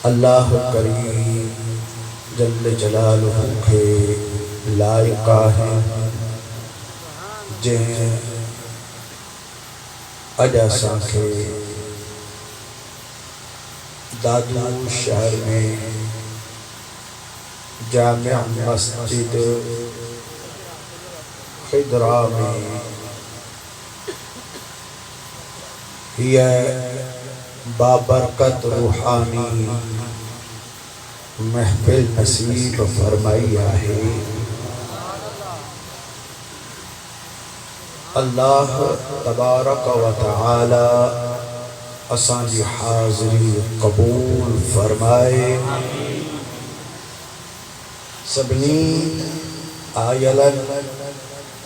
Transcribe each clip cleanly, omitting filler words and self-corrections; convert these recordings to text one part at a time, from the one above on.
اللہ کریم جل جلالہ کے لائق ہے جن اجا سانکھے دادو شہر میں جامع مسجد خدرہ میں یہ بابرکت روحانی محفل نصیب فرمائی ہے۔ اللہ تبارک و تعالی اساں جی حاضری قبول فرمائے۔ سبنی آیلن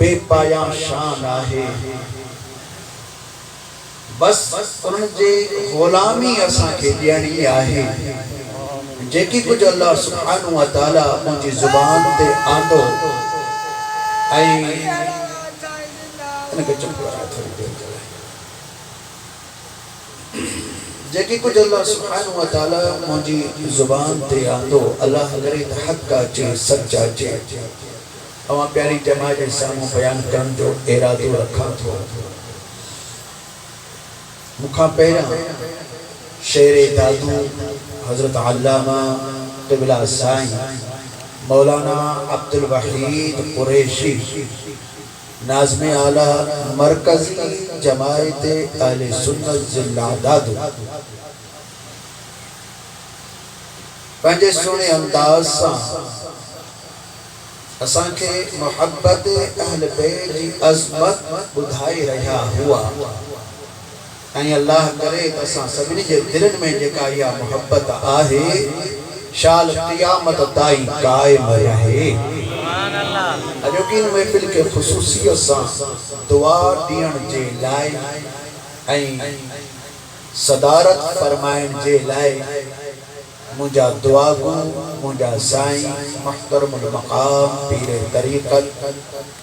بے پایا شان آہے بس انہوں جے غلامی اساں کے دیانی آہے جیکی کچھ اللہ سبحانہ وتعالی مجھے زبان تے آندو انہیں چپ رہا تھوڑی دیر کرے جیکی کچھ اللہ سبحانہ وتعالی مجھے زبان تے آندو اللہ غرید حق کا چے سچا چے اوہ پیاری جماعت سامو بیان کرن جو ارادو رکھا تھو مکھا پیرا شیر دادو حضرت علامہ قبلہ سائن مولانا عبدالوحید قریشی ناظم اعلیٰ مرکزی جماعت اہل سنت ضلع دادو پنجے سونے انداز ساں اساں کے محبت اہل بیت جی عظمت بدھائی رہا ہوا یعنی اللہ کرے تساں سبنی جے دلن میں جے کا یا محبت آہے شال قیامت تائی قائم رہے اجوکین محفل کے خصوصیت ساں دعا دین جے لائے صدارت فرمائن جے لائے مجھا دعا کو مجھا سائیں محترم المقام پیر طریقت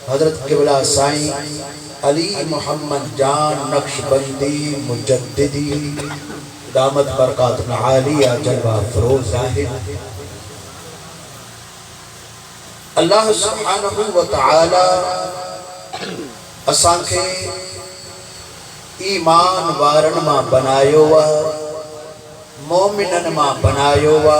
حضرت قبلہ سائیں علی محمد جان نقشبندی مجددی دامت برکات عالیہ جلوہ فروز ظاہر اللہ سبحانہ وتعالی اساں کے ایمان وارن ما بنایو وا مومنن ما بنایو وا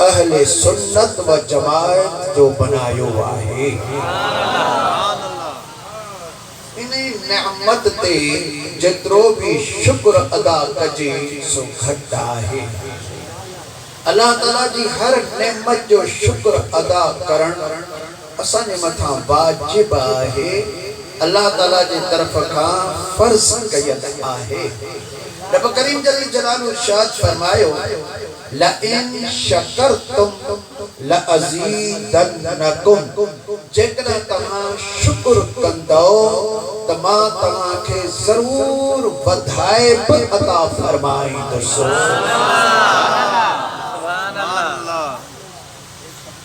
اہل سنت و جماعت جو بنایو آہے انہیں نعمت تے جترو بھی شکر ادا کجے سو گھٹ آہے اللہ تعالیٰ جی ہر نعمت جو شکر ادا کرن اساں نے متھاں واجب آہے اللہ تعالیٰ جی طرف کا فرض قید آہے رب کریم جل جلالہ ارشاد فرمائیو لَإِن شَكَرْتُمْ لَأَزِيدَنَّكُمْ جیکنا تمہاں شکر کندو تمہاں تمہاں کے ضرور بدھائے پر عطا فرمائی درسو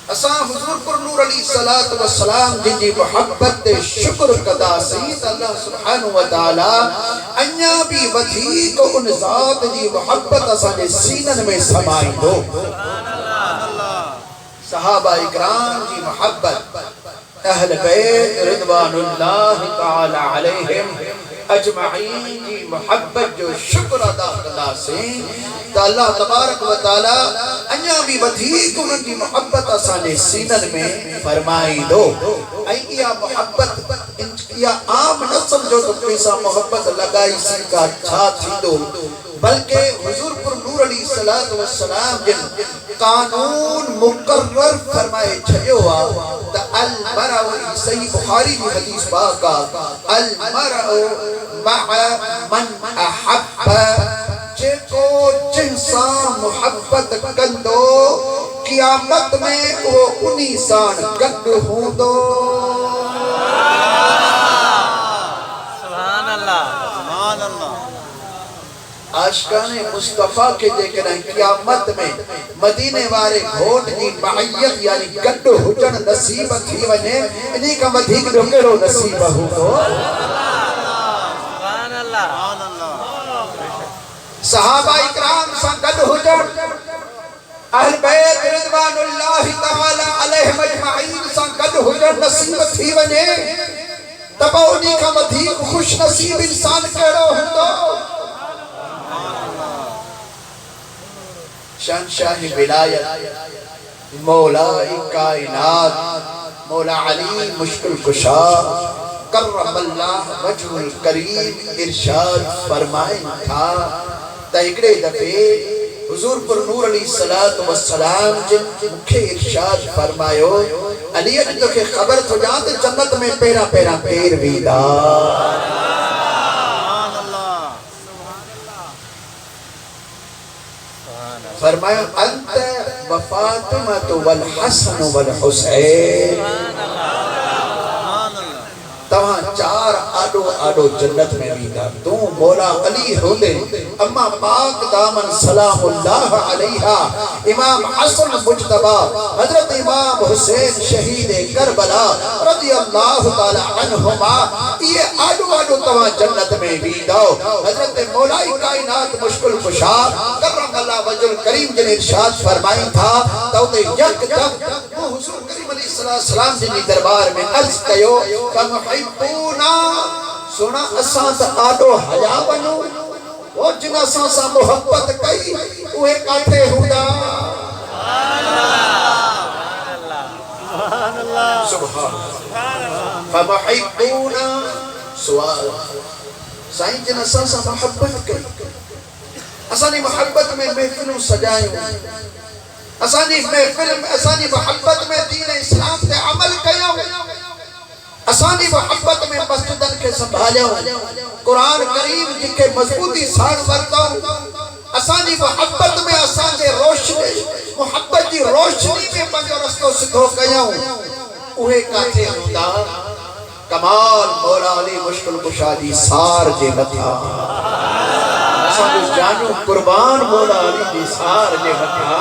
اساں حضور پر نور علیہ السلام جن جی محبت شکر قدا سید اللہ سبحانہ وتعالی انیا بھی ودھی کو ان ذات جی محبت اساں نے سینن میں سمائی دو صحابہ اکرام جی محبت اہل بیت رضوان اللہ تعالی علیہم اجمعین جی محبت جو شکر ادا قدا سے تا اللہ تبارک و تعالی انیا بھی ودھیک انہوں کی محبت آسانے سینن میں فرمائی دو یا محبت یا عام نہ سمجھو تو پیسا محبت لگائی سی کا چھا تھی دو بلکہ حضور پر نور علیہ السلام جن قانون مقرر فرمائے چھئیو تا المرء صحیح بخاری کی حدیث باقا المرء مع من احب جے کو جنسا محبت کندو قیامت میں وہ انہی سان گد ہوں دو سبحان اللہ سبحان اللہ عاشقان مصطفیٰ کے دیکھنا قیامت میں مدینے وارے گھوٹ کی معیت یعنی گد حجن نصیب تھی ونے انہی کا مدھیک ڈھکرو نصیب ہوں دو سبحان اللہ صحابہ اکرام سنگد حجر اہل بیت رضوان اللہ تعالی علیہ مجمعین سنگد حجر نصیب تھی ونے تبا انہی کا مدھیق خوش نصیب انسان کہڑو ہوں تو شہنشاہ ولایت مولا کائنات مولا علی مشکل کشا کرم اللہ وجہ الکریم ارشاد فرمائن تھا تیکڑے دفعے حضور پر نور علیہ السلام جن مکھے ارشاد فرمائیو علی اجدو کے خبر تو جانتے جنت میں پیرا پیرا پیر ویدہ فرمایا انت و فاطمہ والحسن والحسین، تمہاں چار آڈو آڈو جنت میں بیدہ، تو مولا علی ہوندے، اما پاک دامن سلام اللہ علیہا، امام حسن مجتبہ، حضرت امام حسین شہید کربلا رضی اللہ تعالی عنہما، یہ آڈو آڈو تمہاں جنت میں بیدہ۔ حضرت مولائی کائنات مشکل کشا کرم اللہ وجہ الکریم جن ارشاد فرمائی تھا، تو یک جب وہ حضور کریم علیہ السلام جنی دربار میں عرض کیو کمحبونا، سونا اساں تا آڈو حیا بنو، وہ جن اساں سا محبت کئی اوہ کاٹھے ہودا۔ سبحان فمحبونا، سوال سائیں جن اساں سا محبت کئی، اسانی محبت میں محفلوں سجائیں، اسانی محبت میں دین اسلام تے عمل کیوں، اسانی محبت میں مسجدن کے سنبھالیوں، قرآن کریم جن کے مضبوطی سان ورتاؤں، اسانی محبت میں اسانے روشنی محبت کی روشنی میں پنجو رستوں سدھو کیوں، اوہے کاٹھے ہوتا کمال مولا علی مشکل کشادی سار جے متھا، اسانے جانو قربان مولا علی دی سار جے متھا،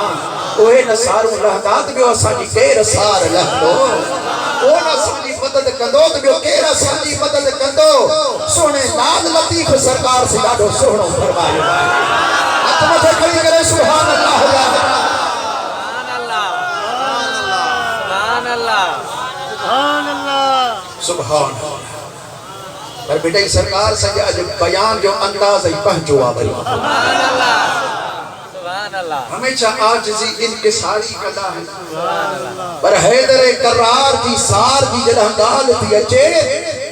اوہے نساروں لہدات بھی اسانی کیر سار لہدو، اوہ نسانی مدد کندو تو بیو کیرا سانجی مدد کندو، سونے لال لطیف سرکار سے ڈاڑو سوڑوں فرمائے، ہاتھ مجھے کھڑی کرے سبحان اللہ یا سبحان اللہ، سبحان اللہ۔ پر بیٹے سرکار سے بیان جو انداز ہی پہنچو آبری، ہمیشہ آجزی انکساری کدا ہے، پر حیدر کرار دی سار دی جلہ گال دی اچے،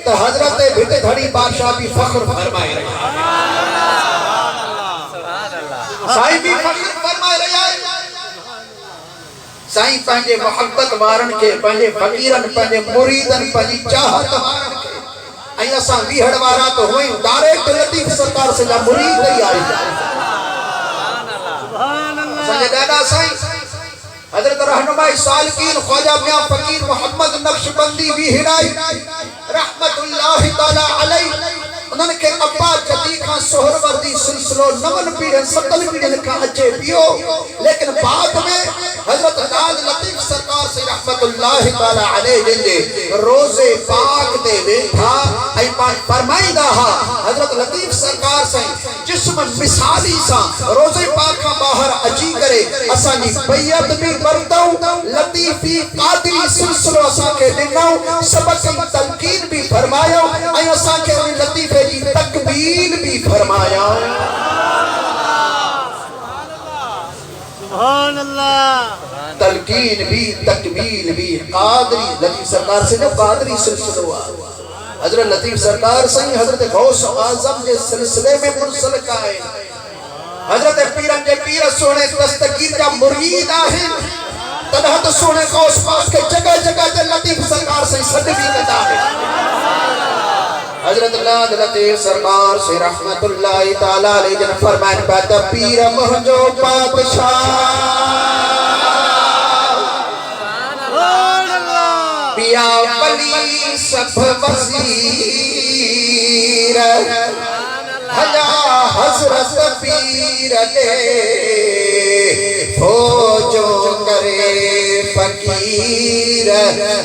تو حضرت بھتے دھڑی بادشاہ بھی فخر فرمائے رہے ہیں، سائیں بھی فخر فرمائے رہے ہیں، سائیں پہنجے محبت وارن کے، پہنجے فقیرن، پہنجے مریدن، پہنجے چاہت وارن کے، این اساں ویہڑ وارا تو ہوئیں، ڈائریکٹ لطیف سرکار سے جا مرید نہیں آئی جائے، سنجھے ڈاڈا سائیں حضرت رہنمائی سالکین خواجہ میاں فقیر محمد نقشبندی بھی ہڑائی رحمت اللہ تعالی علیہ، انہوں نے کہ ابا جدی کھاں سہر وردی سلسلو نمن پیڑن ستل پیڑن کھاں اچھے پیو، لیکن بعد میں حضرت لال لطیف سرکار سے رحمت اللہ تعالی علیہ جنجے روزے پاک دے بیٹھا ای فرمائی داہا حضرت لطیف سرکار سے جسم مثالی سا روزے پاک کا باہر اچھی کرے، اسانی بیعت بھی برتاؤں، لطیفی قادری سلسلو اسا کے دناؤں، سبق تلقین بھی فرمایا، ای اسا کے لطیف جی تکمیل بھی فرمایا، سبحان اللہ، تلقین بھی تکمیل بھی، قادری لطیف سرکار سے جو قادری سلسلہ ہوا، حضرت لطیف سرکار سے حضرت غوث اعظم کے سلسلے میں منسلک آئے، حضرت پیرن جے پیر سونے دستگیر کا مرید آئے، تنہت سونے غوث پاک کے جگہ جگہ جے لطیف سرکار سے صد بھی مدا ہے، حضرت لال لطیف سرکار سے رحمت اللہ تعالیٰ علیہ جن فرمائن بات پیر مہنجو بادشاہ، پیا ولی سب وزیر، حیا حضرت پیر دے فوجو کرے فقیر،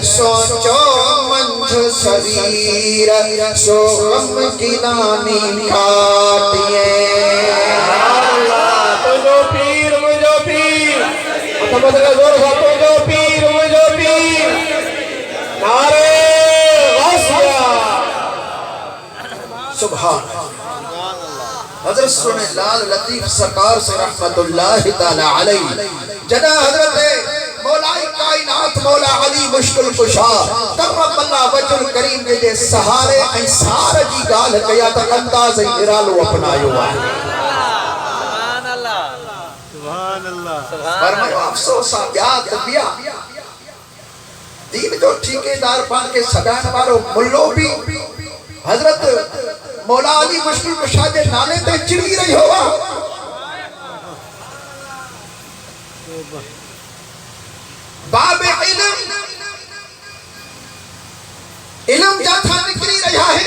سوچو منجھ سویر، سو غم کی نانی کاٹیے، مجھو پیر مجھو پیر، مطمئن کا زور تھا مجھو پیر مجھو پیر، نعرے غصیہ، سبحان حضرت سنے لال لطیف سرکار سے رحمت اللہ تعالی علیہ، جنا حضرت مولائی کائنات مولا علی مشکل کشا کرم اللہ وجہ الکریم کے دے سہارے این سارا جی گال کیا تک انداز ارالو اپنایو آئے، سبحان اللہ، سبحان اللہ، فرمائے افسوسا بیات بیا دین جو ٹھیکے دار پان کے سگان بارو ملو بھی حضرت مولا علی مشکل کشا دے نالے تے چڑی رہی ہوا، باب علم جا تھا نکلی رہا ہے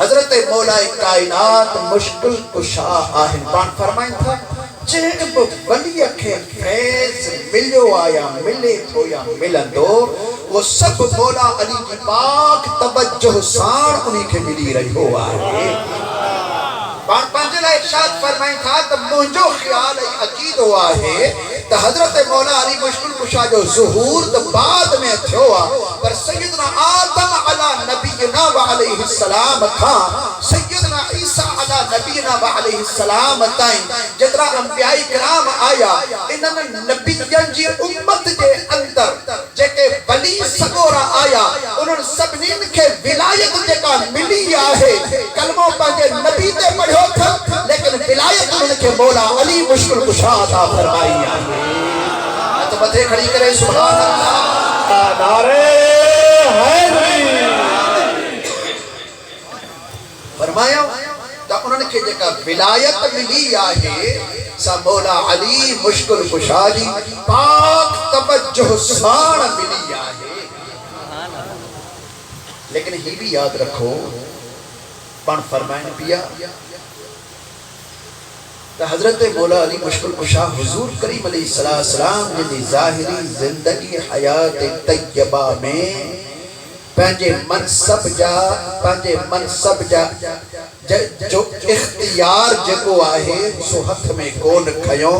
حضرت مولا کائنات مشکل کشا آہن پان فرمائیں تھا جن بو ولی کے فیض ملیو آیا ملے تو یا ملندو وہ سب مولا علی کی پاک توجہ سان انہی کے ملی رہی ہو آئے پان پانجلہ ارشاد فرمائیں تھا تو مجھو خیال عقید ہوا ہے تو حضرت مولا علی مشکل کشا جو ظہور تو بعد میں تھوا پر سیدنا آدم علی نبینا و علیہ السلام تھا سیدنا عیسیٰ علی نبینا و علیہ السلام تائیں جترا انبیاء کرام آیا انہاں نبیان جی امت جے اندر جے کہ ولی سگورا آیا انہوں سبنین کے ولایت جے کا ملی آئے کلموں پانجے نبی تے پڑھو تھا لیکن ولایت انہوں کے مولا علی مشکل کشا عطا فرمائی آئے تو بتھے کھڑی کرے سبحان اللہ نعرے حیدری فرمایا تو انہوں نے کہ جگہ ولایت ملی آئے سا مولا علی مشکل کشا جی پاک توجہ سان ملی آئے لیکن ہی بھی یاد رکھو پان فرمائن پیا تو حضرت مولا علی مشکل کشا حضور کریم علیہ السلام جنہی ظاہری زندگی حیات طیبہ میں پہنجے منصب جا جو اختیار جگو آئے سو ہتھ میں کون کھیوں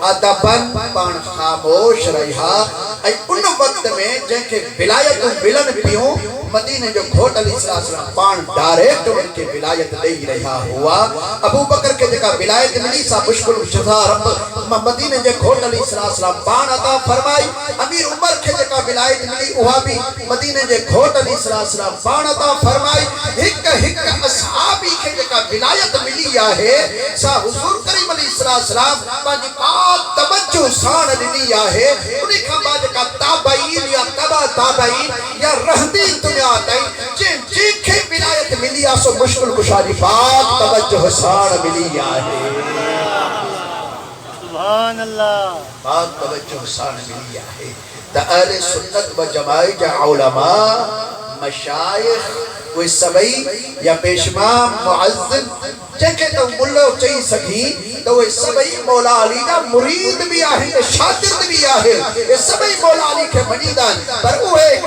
ادبن پان خاموش رہا ای ان وقت میں جن کے ولایت ولن پیوں مدینہ جو گھوٹ علیہ السلام پان ڈائریکٹ ان کے ولایت دے ہی رہا ہوا ابو بکر کے جگہ ولایت ملی سا مشکل شفا رب مدینہ جو گھوٹ علیہ السلام پان عطا فرمائی امیر عمر کے جگہ ولایت ملی وہاں بھی مدینہ جو گھوٹ علیہ السلام پان عطا فرمائی ہک اصحابی کے جگہ ولایت ملی آئے سا حضور کریم علیہ السلام پانچ پاک توجہ سان للی آئے انہیں کھا باج کا تابعین یا تبا تابعین یا رہدین تمہیں آتا ہے جن کے ولایت ملی آسو مشکل کشاری پاک توجہ سان ملی آئے سبحان اللہ پاک توجہ سان ملی آئے تا اہل سنت و جماعی جا علماء مشایخ کوئی سبئی یا پیشمام معزن جنکے تو ملو چاہی سکھی تو وہ سبئی مولا علی کا مرید بھی آہے شاطر بھی آہے یہ سبئی مولا علی کے منیدان پر وہ ایک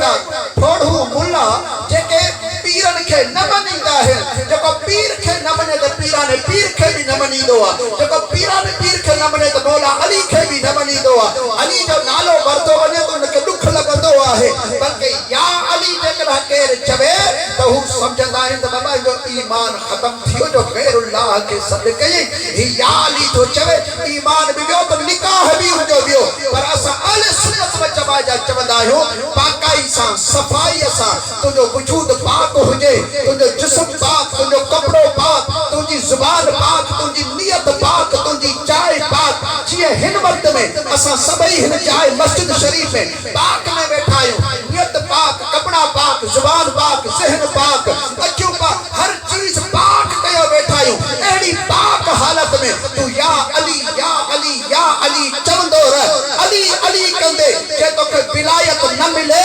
تھوڑو ملا جنکے پیرن کے نمانیدہ ہے جب پیر کے نمانے تو پیرانے پیر کے بھی نمانیدہ جب پیرانے پیر کے نمانے تو مولا علی کے بھی نمانیدہ علی جو نالو برتو بنے تو انکے دکھ لگندو آہے بلکہ یا علی جکرہ کیر چوے تو ہم سمجھتا ہے تو بابا جو ایمان ختم تھیو جو غیر اللہ کے صدقے یا علی تو چوے ایمان بھی بیو تو نکاح بھی ہو جو بیو پر اسا آل سنت میں چبا جا چبدا ہو پاکائی سان صفائی سان تو جو وجود پاک ہو جے تو جو جسم پاک تو جو کپڑو پاک تو جی زبان پاک تو جی نیت پاک تو جی چائے پاک جیے ہن وقت میں اسا سبئی ہن چائے مسجد شریف میں پاک میں بیٹھائیوں نیت پاک کپڑا پاک زبان پاک ذہن پاک اچھو پاک ہر چیز پاک کہو بیٹھائیوں ایڈی پاک حالت میں تو یا علی یا علی یا علی چمندو رہ علی علی کندے کہ تو کہ ولایت نہ ملے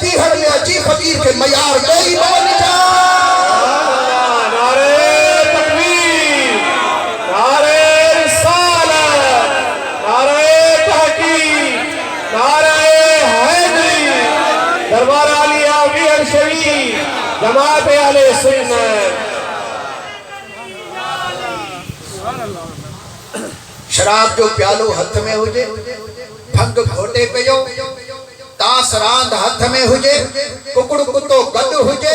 دیہر میں عجیب فقیر کے معیار گئی بول جا نعرے تکبیر نعرے رسالت نعرے تحقیق نعرے حیدری دربار علی آبی الشریف جماعت اہل سنت شراب جو پیالو ہتھ میں ہو جے بھنگ گھوٹے پہ جو تاس راند ہتھ میں ہو جے ککڑ کتو گد ہو جے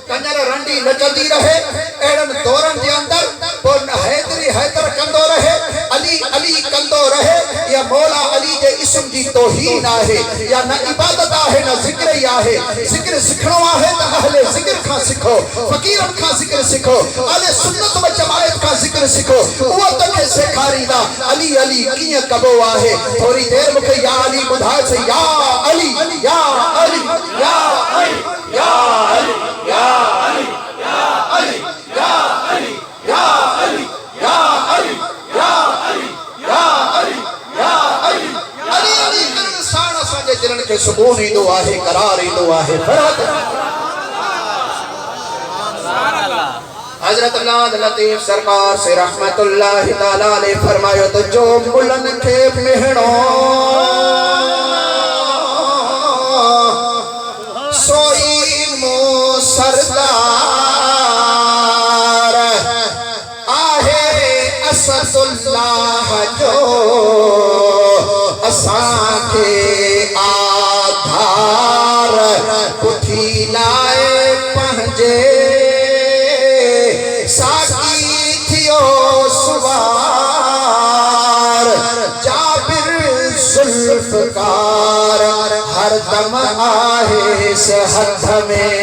کنجر رنڈی نچلدی رہے ایڑن دورن دے اندر پون حیدری حیدر کندو رہے علی علی کندو رہے یا مولا علی جے اسم دی توہین آہے یا نہ عبادت آہے نہ ذکر ہی آہے ذکر سکھنو آہے نہ اہل ذکر کھا سکھو فقیرن کھا ذکر سکھو اہل سنت و جماعت کا ذکر سکھو وہ تک سکھاری نا علی علی کیے کبو آہے تھوڑی دیر مکہ یا علی بدھائے سے یا علی یا علی یا علی یا علی یا علی یا علی یا علی یا علی یا علی یا علی یا علی یا علی علی علی کرن سانا سانجے جنن کے سکون ہی دو آہے قرار ہی دو آہے فرات حضرت اللہ لطیف سرکار سے رحمت اللہ تعالیٰ علیہ فرمائے تو جو ملن کے مہنوں سوئی مو سردار آہے اسد اللہ جو اساں کے آدھار پتھی لائے پہنجے ساکی تھیو سوار جابر ذوالفقار ہر دم آہے اس حد میں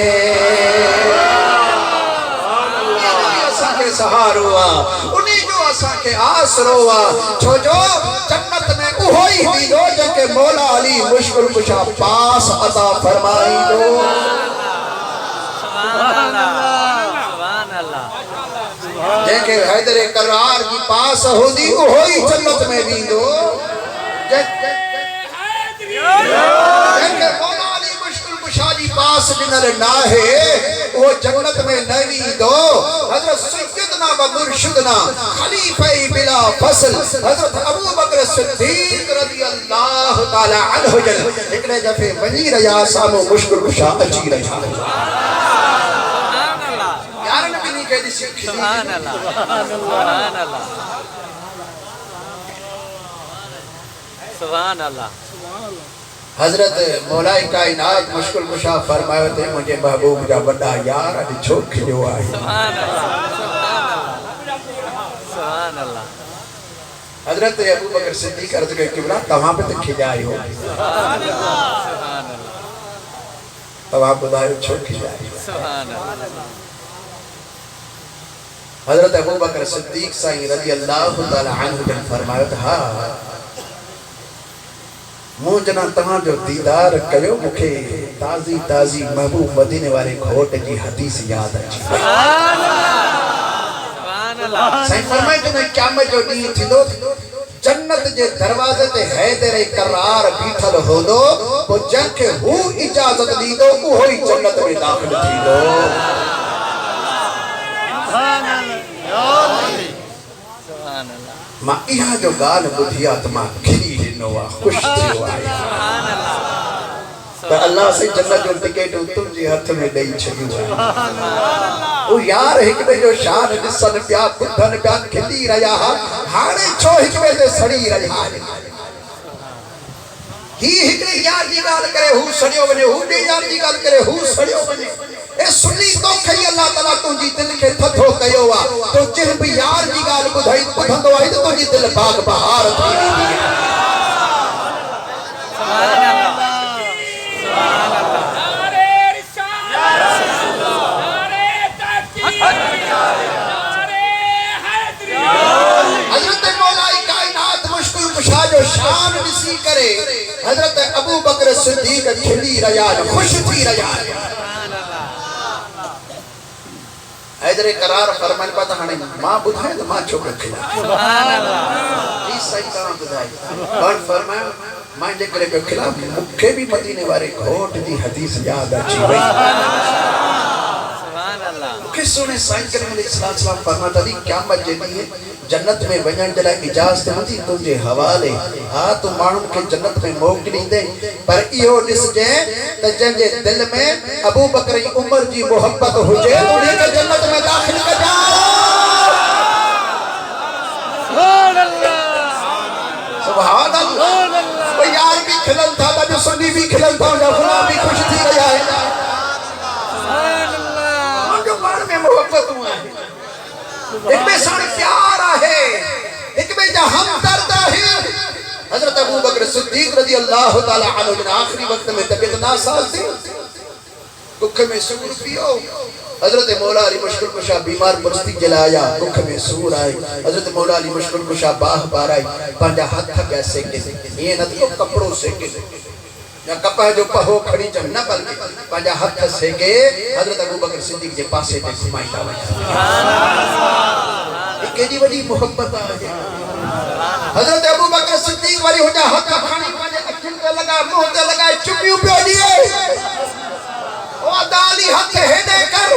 سہار ہوا انہی جو اساں کے آسر ہوا چھو جو جنت میں اوہی بھی دو جن کے مولا علی مشکل کشا پاس عطا فرمائی دو جن کے حیدر کرار کی پاس ہو دی اوہی جنت میں بھی دو جن کے مولا علی مشکل کشا جی پاس جنر نہ ہے وہ جنت میں نوی دو حضرت سیدنا و مرشدنا خلیفہ بلا فصل حضرت ابو بکر صدیق رضی اللہ تعالی عنہ جل اکڑے جفے ونی ریا سامو مشکل کشا اچھی ریا یار نبی نہیں کہہ دی سکھ سبحان اللہ سبحان اللہ سبحان اللہ حضرت مولا کائنات مشکل کشا فرمائے تھے مجھے محبوب جا بڑا یار اٹھ چھوک جو آئی سبحان اللہ سبحان اللہ حضرت ابو بکر صدیق عرض کے قبلہ تمہاں پہ تک کھجائی ہو سبحان اللہ تمہاں پہ دائیو چھوک کھجائی سبحان اللہ حضرت ابو بکر صدیق سائیں رضی اللہ تعالی عنہ جن فرمائے تھا مجھنا تمہاں جو دیدار کیو مکھے تازی تازی محبوب مدینے والے کھوٹ کی حدیث یاد اچھی سائیں فرمائے جو میں قیامت جو نہیں تھی دو جنت جے دروازے تے حیدر کرار بیٹھل ہو دو وہ جن کے ہو اجازت دی دو وہی جنت میں داخل تھی دو ماں یہاں جو گال بدھیا تمہاں کھلی لنوا خوش تھی آئی تو اللہ سے جنت جو ٹکیٹ تم جی ہاتھ میں دئی چھگی آئی وہ یار حکمے جو شان جسن پیا بدھن پیا کھلی رہا ہانے چھو حکمے سے سڑی رہا ہی حکمے یار جی گال کرے ہو سڑیو بنے ہو دے یار جی گال کرے ہو سڑیو بنے اے سنی تو کھئی اللہ تعالیٰ تنجی دل کے تھتھو کہو ہوا تو جن بھی یار جی گال بدھائی بدھندو آئی تو تنجی دل باغ بہار تھی دی سبحان اللہ سبحان اللہ نعرے رسالت نعرے تحقیق نعرے حیدری حضرت مولا کائنات مشکل کشا جو شان نسی کرے حضرت ابو بکر صدیق کھلی ریان خوش تھی ریان حیدر قرار فرمان پاتا ہنے ماں بدھائے تو ماں چھوکر کھلا سبحان اللہ جی صحیح کہاں بدھائے اور فرمایا ماں جے کرے کو کھلا مکھے بھی مدینے والے گھوٹ دی حدیث یاد اچھی بھئی سبحان اللہ مکھے سونے سائن کرنے علیہ السلام فرماتا دی قیامت جیدی ہے جنت میں ونجن جلائے اجازت ہوتی تجھے حوالے ہاں تو مانوں کے جنت میں موقع نہیں دے پر ایہو نس جائیں تجن جے دل میں ابو بکر عمر جی محبت ہو جائے انہیں کے جنت میں داخل کر جاؤ سبحان اللہ سبحان اللہ وہ یار بھی کھلن تھا جو سنی بھی کھلن تھا جو خلا بھی خوش تھی رہا ہے سبحان اللہ جو مان میں محبت ہوا ہے ایک میں سارے پیارا ہے ایک میں جا ہم دردہ ہے حضرت ابو بکر صدیق رضی اللہ تعالی عنہ جن آخری وقت میں طبیعت ناساز تھی ککھ میں سور پیو حضرت مولا علی مشکل کشا بیمار پرستی جلایا ککھ میں سور آئے حضرت مولا علی مشکل کشا باہ بار آئی پانجا ہاتھ تھا کیسے کے یہ نہ تو کپڑوں سے کے یا کپا جو پہو کھڑی جم نہ بلکہ پانجا ہاتھ سے کے حضرت ابو بکر صدیق جے پاسے تے گھمائی دا ایک کیجی بڑی محبت آجے حضرت ابو بکر صدیق والی ہو جا ہاتھ کھانی پانجے اکھن تے لگا منہ تے لگا چپیوں پہ دیئے او دالی ہاتھ ہے دے کر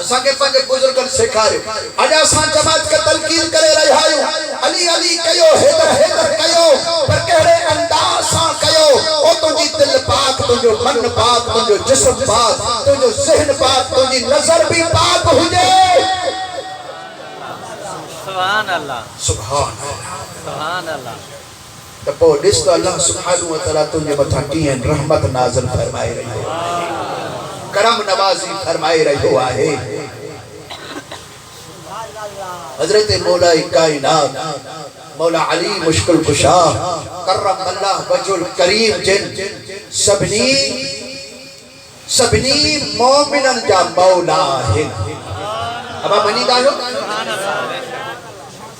اساں کے پنج بزرگن سکھاریو اجا سان جماعت کا تلقین کرے رہایو علی علی کیو حیدر حیدر کیو پر کہڑے انداز سان کیو او تجھی دل پاک تجھو من پاک تجھو جسم پاک تجھو ذہن پاک تجھی نظر بھی پاک ہوجے سبحان اللہ سبحان اللہ تو پو ڈس تو اللہ سبحانہ وتعالی تجھے متھا کین رحمت نازل فرمائے رہی ہو کرم نوازی فرمائے رہی ہو آئے حضرت مولا کائنات مولا علی مشکل کشا کرم اللہ وجہ الکریم جن سبنی مومنن جا مولا ہے ابا منی دائیو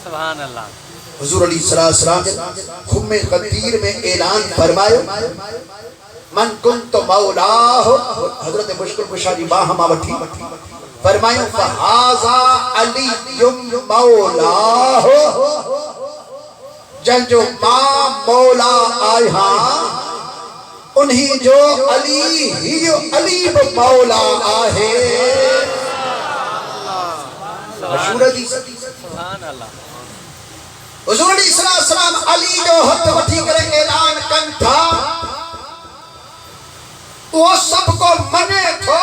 سبحان اللہ حضور علیہ السلام خم غدیر میں اعلان فرمائے من کنت مولا حضرت مشکل کشا جی باہ ہما وٹھی فرمائیوں فہازا علی مولا جن جو ماں مولا آئے ہاں انہی جو علی ہی علی مولا آئے مشہور حدیث سبحان اللہ حضور علیہ السلام علی جو ہتھ وٹھی کرے اعلان کن تھا وہ سب کو منے تھو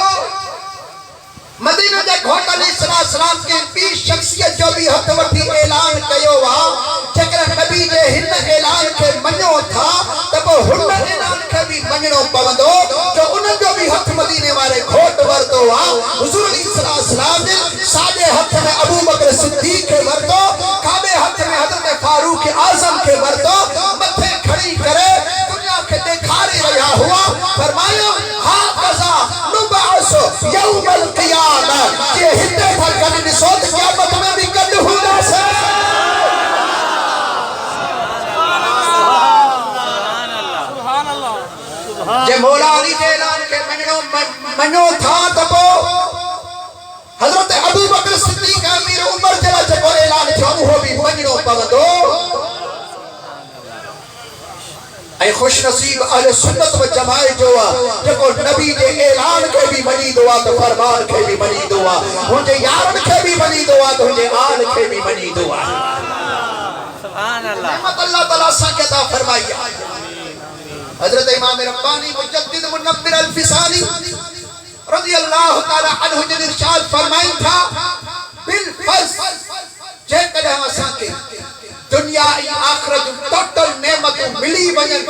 مدینہ دے گھوٹ علیہ السلام کے بیس شخصیت جو بھی ہتھ وٹھی اعلان کیو وہاں چکر نبی جے ہن اعلان کے منو تھا تب ہن اعلان کے بھی منو پوندو جو انہوں جو بھی ہتھ مدینے والے گھوٹ ورتو وہاں حضور علیہ السلام نے ساجے ہتھ میں ابو بکر صدیق کے ورتو کعبے ہتھ میں حضرت فاروق اعظم کے ورتو متھے کھڑی کرے دنیا کے دکھارے رہا ہوا فرمایا ہاں قضا نبعث یوم القیامہ یہ ہندے تھا کنی نسوت قیامت میں بھی کد ہونا سے جے مولا علی جے اعلان کے منو تھا تبو حضرت ابو بکر صدیق امیر عمر جلا جبو اعلان تھا وہ بھی منو پوندو اے خوش نصیب اہل سنت و جماعت جو جکو نبی دے اعلان کے بھی منی دعا تو فرمان کے بھی منی دعا ہنجے یارن کے بھی منی دعا تو ہنجے آل کے بھی منی دعا سبحان اللہ نعمت اللہ تعالیٰ سا کہتا فرمائی حضرت امام ربانی مجدد منبر الفسانی رضی اللہ تعالیٰ عنہ جن ارشاد فرمائی تھا بالفض جے کدہ اساں کے دنیا آخرت ٹوٹل نعمت ملی ونجن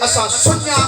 اساں سنیا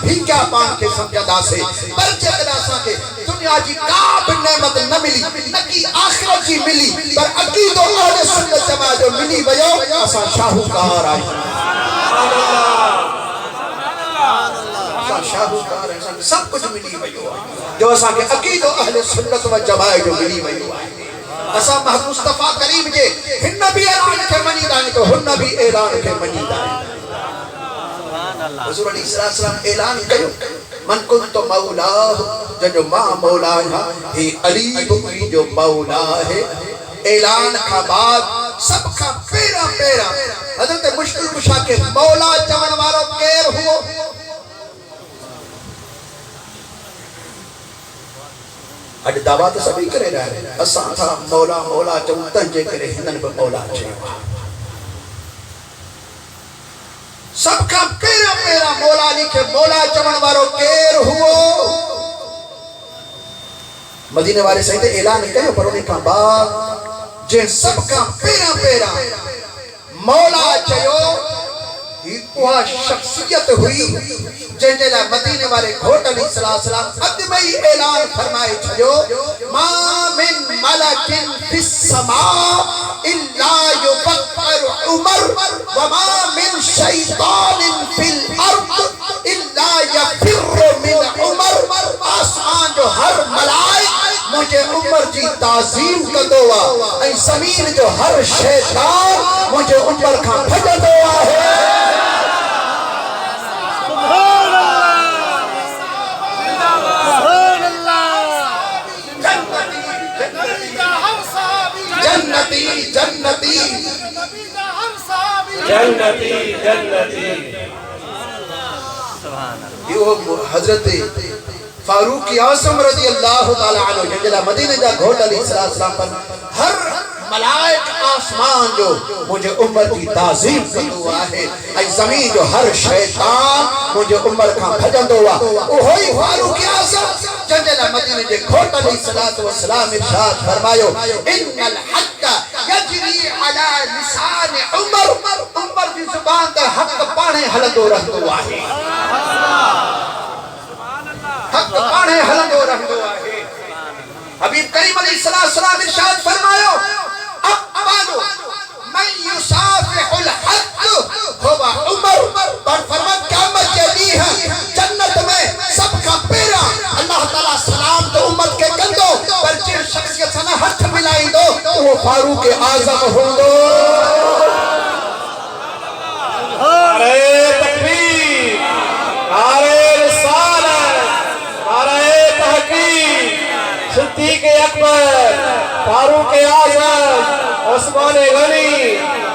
بھیکیا پان کے سمجھدا سے پر جے اساں کے دنیا جی کا بھی نعمت نہ ملی نہ کی آخرت جی ملی پر عقیدو اہل سنت جماعت جو ملی ویو اساں شاہکار آئی شاہکار ہے سب کچھ ملی ویو جو اساں کے عقیدو اہل سنت و جماعت جو ملی ویو اسا محمد مصطفیٰ کریم جے ہن بھی اعلان کے منی دائیں تو ہن بھی اعلان کے منی دائیں حضور علیہ السلام اعلان کرو من کنت مولا جو ماں مولا ہے ہی علی بکی جو مولا ہے اعلان کا بعد سب کا پیرا پیرا حضرت مشکل کشا کے مولا چون وارو کیر ہو اڈ دعویٰ تو سبھی کرے رہا ہے اساں تھا مولا مولا چون تنجے کرے ہنن پہ مولا چیوا سب کا پیرا پیرا مولا علی کے مولا چون وارو کیر ہو مدینے والے سہیدے اعلان کرے پر انہیں کہا بعد جن سب کا پیرا پیرا مولا چیو وہ شخصیت ہوئی جن جنہ مدینے والے گھوٹ علیہ السلام ادمئی اعلان فرمائے چھو ما من ملک فی السماء الا یفقر عمر وما من شیطان فی الارض الا یفر من عمر آسمان جو ہر ملائک مجھے عمر جی تعظیم کا دعا اے زمین جو ہر شیطان مجھے عمر کا بھجا دعا ہے جنتی جنتی جنتی جنتی یہ حضرت فاروق اعظم رضی اللہ تعالی عنہ جنجلا مدینہ جا گھوٹ علیہ السلام پر ہر ملائک آسمان جو مجھے امت کی تعظیم کرو آئے ای زمین جو ہر شیطان مجھے امت کا بھجن دو اوہی فاروق اعظم جنجلا مدینہ جے گھوٹ علیہ السلام ارشاد فرمایو ان الحق یجری علی لسان عمر کی زبان در حق پانے حلدو رہدو آئے حق پانے حلدو رہدو آئے حبیب کریم علیہ السلام ارشاد فرمایو اقبالو من یصافح الحق ہوا عمر پر فرمت قیامت کے دی ہے جنت میں سب کا پیرا اللہ تعالیٰ سلام تو امت کے کندو پر جن شخصیت سے ہاتھ ملائی دو تو وہ فاروق اعظم ہوں دو نعرہ تکبیر، نعرہ رسالت، نعرہ تحقیق، صدیق اکبر، فاروق اعظم، عثمان غنی،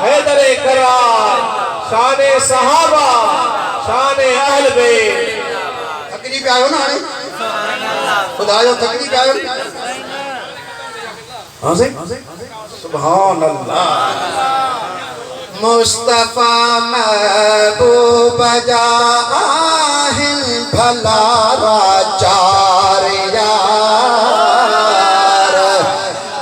حیدر کرار، شان صحابہ، شان اہل بیت۔ تقریب پہ آئے نا خدا جو تقریب پہ آئے ہاں سے سبحان اللہ مصطفیٰ محبوب جاہن بھلا راچار یار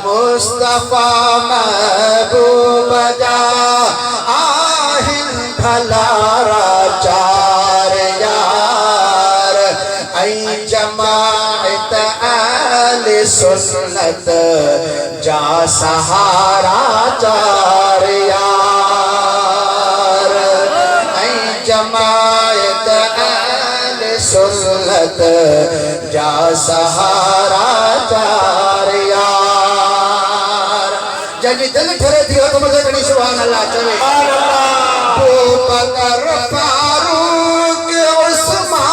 مصطفیٰ محبوب جاہن بھلا راچار یار ای جماعت اہل سنت جا سہارا چار یار ای جماعت اہل سنت جا سہارا چار یار جنجی دل ٹھرے دیو تو مجھے کنی سبحان اللہ چلے ابو بکر فاروق عثمان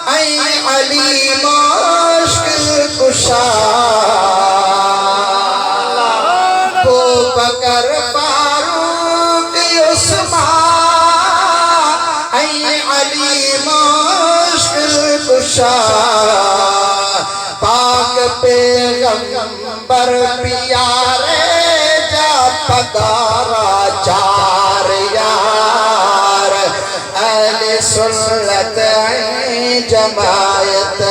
ای علی مشکل کشا ابو بکر فاروق عثمان ای علی مشکل کشا پاک پیغمبر پیارے جا پدارا چار یار اہل سنت جماعت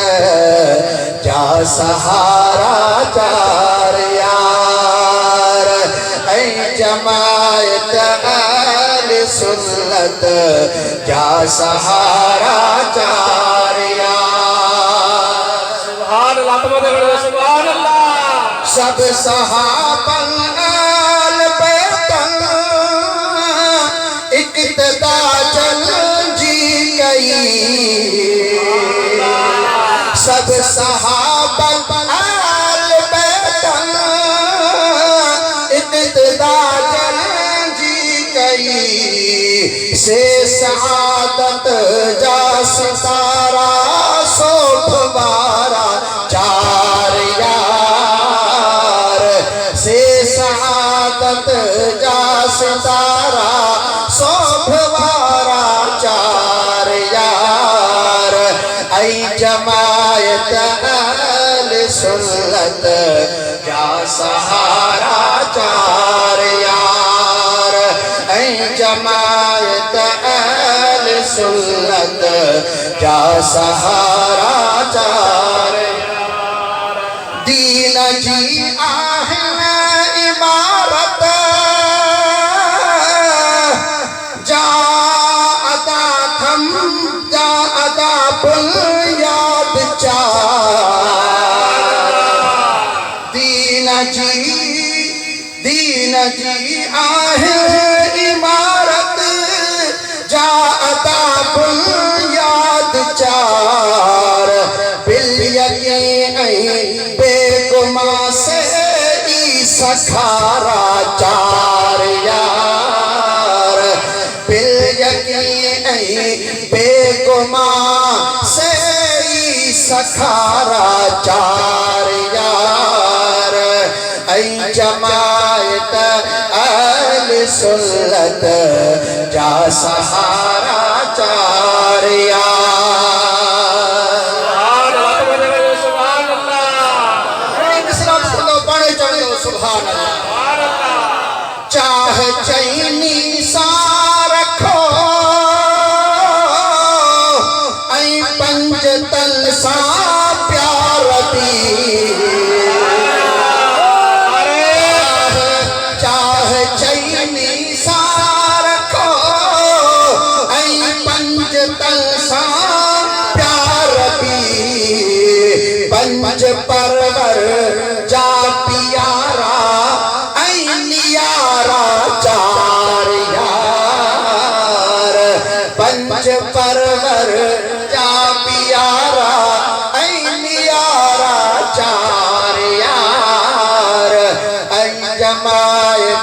جا سہارا چار یار اے جماعت اہل سنت جا سہارا چار یار سبحان اللہ، سبحان اللہ، سب صحابہ آل بیتن اقتدا چل جی گئی سب صحابہ آل بیتن اقتدا چل جی گئی سے سعادت جا ستارہ صبح چار یار سے سعادت جا ستارہ صبح چار یار ای جماعت اہل سنت جا سہارا چار یار ای جماعت اہل سنت جا سہارا چار دین جی آہن عمارت جا ادا تھم جا ادا بنیاد چار دین جی آہن عمارت جا ادا بنیاد چار بالیقین بے گما سے ای سکھارا چار یار بالیقین بے گما سے ای سکھارا چار یار ای جماعت اہل سنت جا سہارا چار یار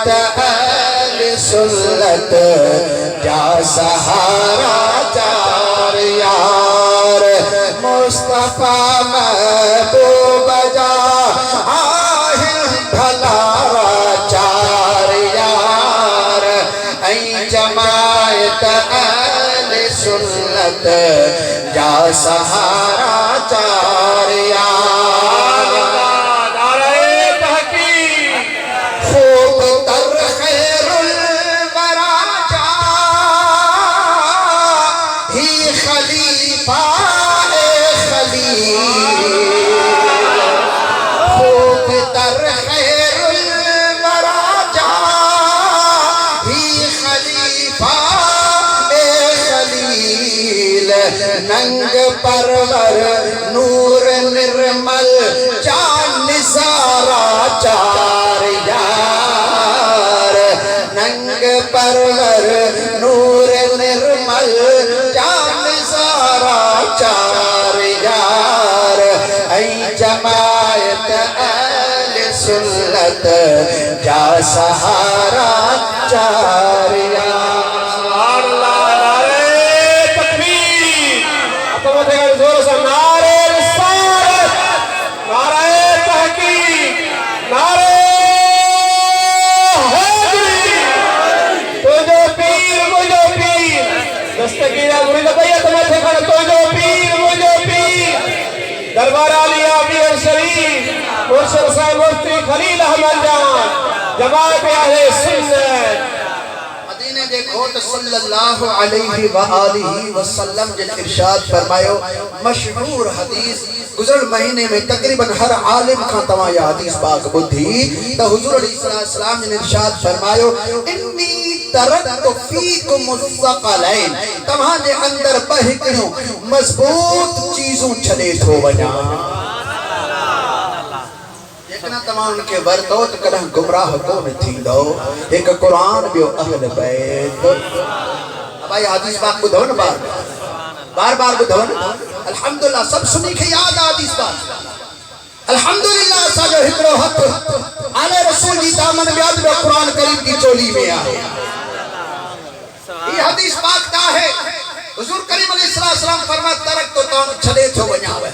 اہل سنت جا سہارا چار یار مصطفیٰ محبوب جا آہن بھلارا چار یار اے جماعت اہل سنت جا سہارا چار یار نعرہ تحقیق خوب تر خیر الورا جا ہی خلیفہ خلیل خوب تر خیر الورا جا ہی خلیفہ خلیل ننگ پرور نور نرمل جان نثارا چار یار ننگ پرور نور نرمل جان نثارا چار یار اے جماعت اہل سنت جا سہارا چار یار سبحان اللہ نعرہ تکبیر عظمت ہے زور سے نعرہ رسالت نعرہ تحقیق نعرہ حیدری تو جو پیر مجھو پیر دستگیرہ مرید بیت مجھے کھڑا تو جو پیر مجھو پیر دربار علی آبیر شریف مرشد صاحب مفتی خلیل احمد جان جماعت اہل سنت مدینے دیکھو تو صلی اللہ علیہ وآلہ وسلم جن ارشاد فرمائیو مشہور حدیث گزر مہینے میں تقریباً ہر عالم کا تمہاں یہ حدیث پاک بدھی تو حضور علیہ السلام جن ارشاد فرمائیو انی ترکت فیکم الثقلین تمہاں دے اندر بہکنوں مضبوط چیزوں چھلے تھو بنا اتنا تمام ان کے ورتو تو کدھا گمراہ کون تھی دو ایک قرآن بیو اہل بیت اب آئی حدیث پاک کو دھون بار بار کو دھون الحمدللہ سب سنی کے یاد حدیث پاک الحمدللہ ساجو ہکڑو حق آلے رسول جی دامن بیاد بیو قرآن کریم کی چولی میں آئے یہ حدیث پاک تا ہے حضور کریم علیہ السلام فرمات ترک تو تاؤں چھلے تھو بنیا ہوئے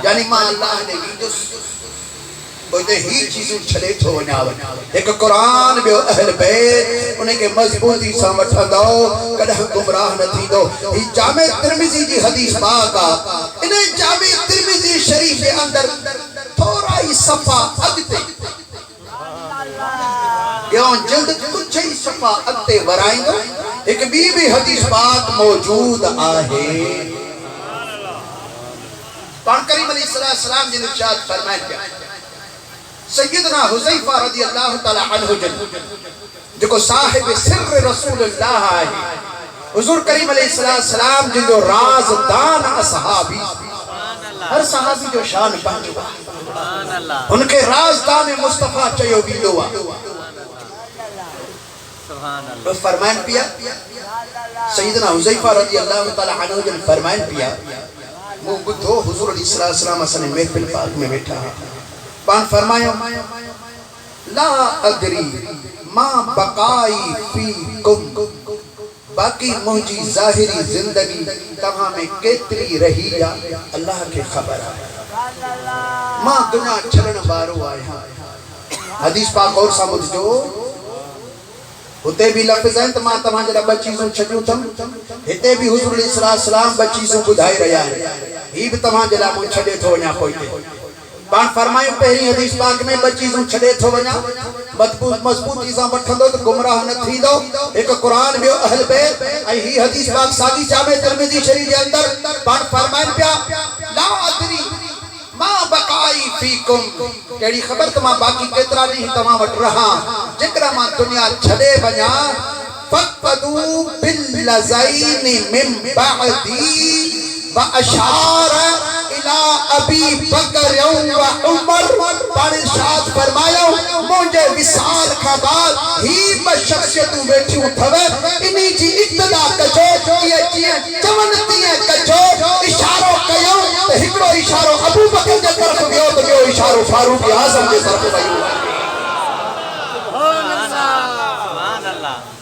یعنی ماں اللہ نے بھی جو کوئی دے ہی چیزوں چھلے تھو بنیا ہوئے ایک قرآن بیو اہل بیت انہیں کے مضبوطی سامٹھا دو کدہ گمراہ نہ تھی دو یہ جامع ترمذی جی حدیث پاکا انہیں جامع ترمذی شریف کے اندر تھوڑا ہی صفحہ اگتے یوں جلد کچھ ہی صفحہ اگتے ورائیں گا ایک بی حدیث پاک موجود آہے قرآن کریم علیہ السلام جن ارشاد فرمائے کیا سیدنا حذیفہ رضی اللہ تعالی عنہ جن جو کو صاحب سر رسول اللہ آئے حضور کریم علیہ السلام جن جو رازدان اصحابی ہر صحابی جو شان پہن چکا ان کے رازدان مصطفیٰ چیو بھی دعا فرمائن پیا سیدنا حذیفہ رضی اللہ تعالی عنہ جن فرمائن پیا وہ بدھو حضور علیہ السلام اصلا محفل پاک میں بیٹھا ہے پان فرمایا لا ادری ما بقائی فیکم باقی مجھے ظاہری زندگی تمہاں میں کتری رہی یا اللہ کے خبر آئے ماں دنیا چھلن بارو آئے حدیث پاک اور سمجھ جو ہوتے بھی لفظ ہیں تو ماں تمہاں جلہ بچیزوں چھٹیوں تھم ہوتے بھی حضور علیہ السلام بچیزوں کو دھائی رہا ہے ہی بھی تمہاں جلہ مجھ چھڑے تھو ونیا کوئی تھے پان فرمائے پہلی حدیث پاک میں بچیزوں چھڑے تھو ونیا مضبوط چیزاں بٹھن دو تو گمراہ نہ تھی دو ایک قرآن بھی اہل بیت ہی حدیث پاک سادی جامع ترمذی شریف کے اندر پان فرمائے پیا لا ادری ما بقائی فیکم کیڑی خبر تمہاں باقی کترا نہیں تمہاں وٹ رہا جکرہ ماں دنیا چھڑے بنیا فَقَدُوا بِاللَّذَيْنِ مِن بَعْدِي وَأَشَارَ إِلَىٰ أَبِي بَكْرٍ وَعُمَرٍ پر ارشاد فرمایا مجھے وصال کا بعد ہی بشخصیتوں بیٹھیوں تھوے انہی جی ابتدا کجو یہ چیئے چونتی ہیں کجو اشاروں کیوں ہکڑو اشاروں ابو بکر کے طرف گئو تو گئو اشاروں فاروق اعظم کے طرف گئو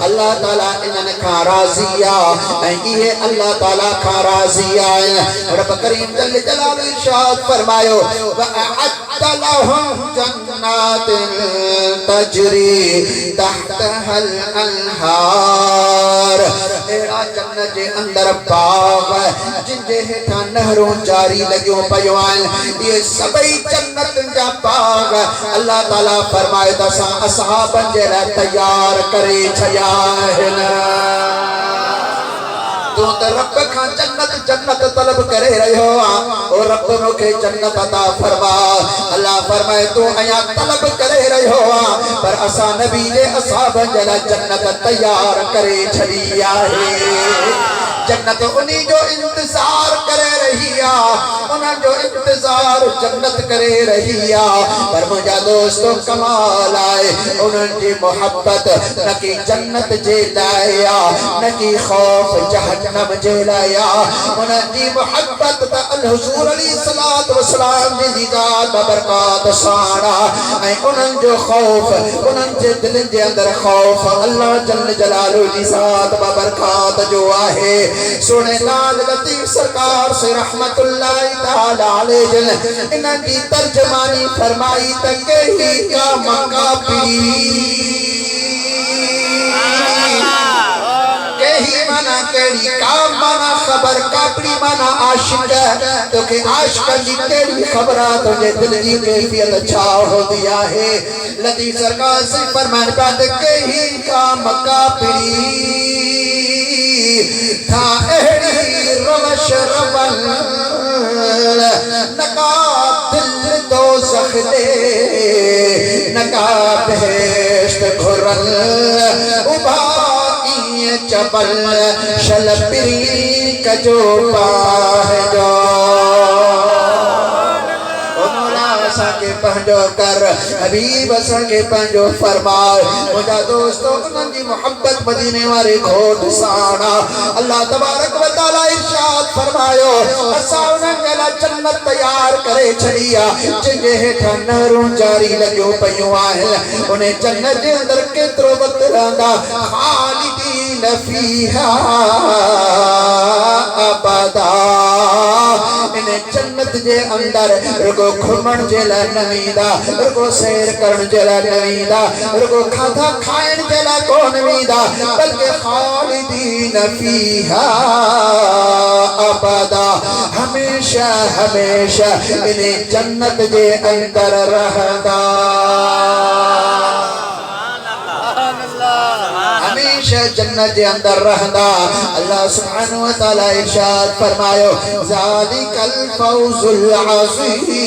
اللہ تعالیٰ انہاں کھا راضیہ یہ اللہ تعالیٰ کھا راضیہ رب کریم جل جلالہ ارشاد فرمایو وَأَعَدَّ لَهُمْ جَنَّاتٍ تَجْرِي تَحْتَهَا الْأَنْهَارِ ایڑا جنت جے اندر باغ جن جے ہٹھا نہروں جاری لگیوں پیوان یہ سبئی جنت جا باغ اللہ تعالیٰ فرمائے دسا اصحاب جیرہ تیار کرے چھیا ہے تو رب کھان جنت طلب کرے رہے ہو اور رب مکھے جنت عطا فرما اللہ فرمائے تو آیا طلب کرے رہے ہو پر اسا نبی نے اصحاب جلا جنت تیار کرے چھڑیا ہے جنت انہی جو انتظار کرے رہیا انہاں جو انتظار جنت کرے رہیا پر مجھا دوستو کمال آئے انہاں جی محبت نکی جنت جے لایا نکی خوف جہنم جے لایا انہاں جی محبت تا الحضور علیہ السلام جی ذات برکات سانا انہاں جو خوف انہاں جے دل جے اندر خوف اللہ جل جلالہ جی ذات برکات جو آئے سنے ناز لطیف سرکار سے رحمت اللہ تعالی علیہ جن انہاں کی ترجمانی فرمائی تکے ہی کا مقابی کہی مانا کیڑی کام مانا خبر کاپڑی مانا عاشق تو کہ عاشق جی کیڑی خبرات تجھے دل کی کیفیت اچھا ہو دیا ہے لطیف سرکار سے فرمان پاتے کہی کام کاپڑی تھا اہڑی روش ربل نکا دل دوزخ دے نکا بہشت گھرل ابائی چبل شلپری کجو پاہ جو کے پہنجو کر حبیب کے پہنجو فرمائے مجھا دوستو انہوں کی محبت مدینے والے کھوٹ سانا اللہ تبارک و تعالی ارشاد فرمایو اسا انہوں کے لئے جنت تیار کرے چھڑیا جنگے ہٹھا نہروں جاری لگیوں پیوں آئے انہیں جنت کے اندر کترو وقت رہندا خالدین فیہا ابدا انہیں جنت جے اندر رکو کھمن جے نویدہ رکو سیر کرن جلا نویدہ رکو کھاتا کھائن جلا کو نویدہ بلکہ خالدین فیہا ابدا ہمیشہ ہمیشہ انہیں جنت جے اندر رہدا ہمیشہ جنت جے اندر رہدا اللہ سبحانہ وتعالی ارشاد فرمایو ذالک الفوز العظیم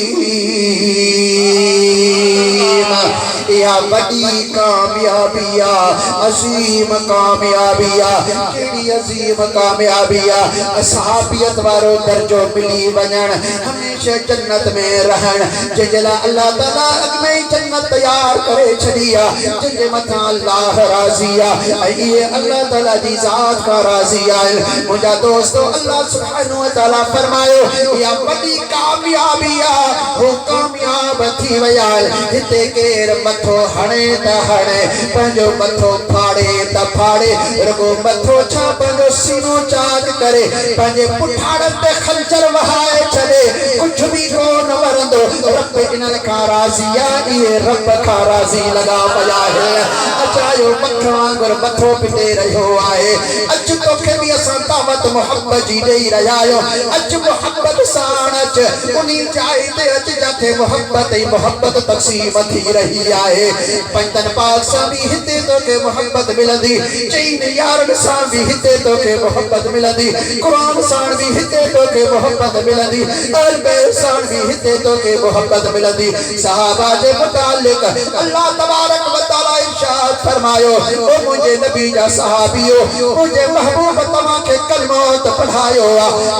یا بڑی کامیابیا عظیم کامیابیا کیڑی عظیم کامیابیا اصحابیت وارو درجو ملی ونن ہمیشہ جنت میں رہن ججلا اللہ تعالیٰ اگمیں جنت تیار کرے چھڑیا جنجے متھا اللہ راضیہ یہ اللہ تعالیٰ دی ذات کا راضیہ مجھا دوستو اللہ سبحانہ وتعالی فرمایو یا بڑی کامیابیا وہ کامیاب تھی ویال ہتے کیر متھو ہنے تا ہنے پنجو متھو پھاڑے تا پھاڑے رگو متھو چھا پنجو سینو چاک کرے پنجے پٹھاڑن تے خلچر وہائے چلے کچھ بھی کو نورندو رب انہاں کا راضیہ یہ رب کا راضی لگا پیا ہے اچھایو مکھواں گر متھو پٹے رہو آئے اچھ تو کہ بھی اساں دعوت محبت جی دے رہایو اچھ محبت سانچ انہی جائے تے اچھ جاتے محبت تقسیم تھی رہی آئے پنجتن پاک سا بھی ہتے تو کہ محبت ملدی چین یارن سا بھی ہتے تو کہ محبت ملدی قرآن سان بھی ہتے تو کہ محبت ملدی البیر سان بھی ہتے تو کہ محبت ملدی صحابہ جے متعلق اللہ تبارک و تعالی ارشاد فرمایو او مجھے نبی جا صحابیو مجھے محبوب تمہاں کے کلمات پڑھایو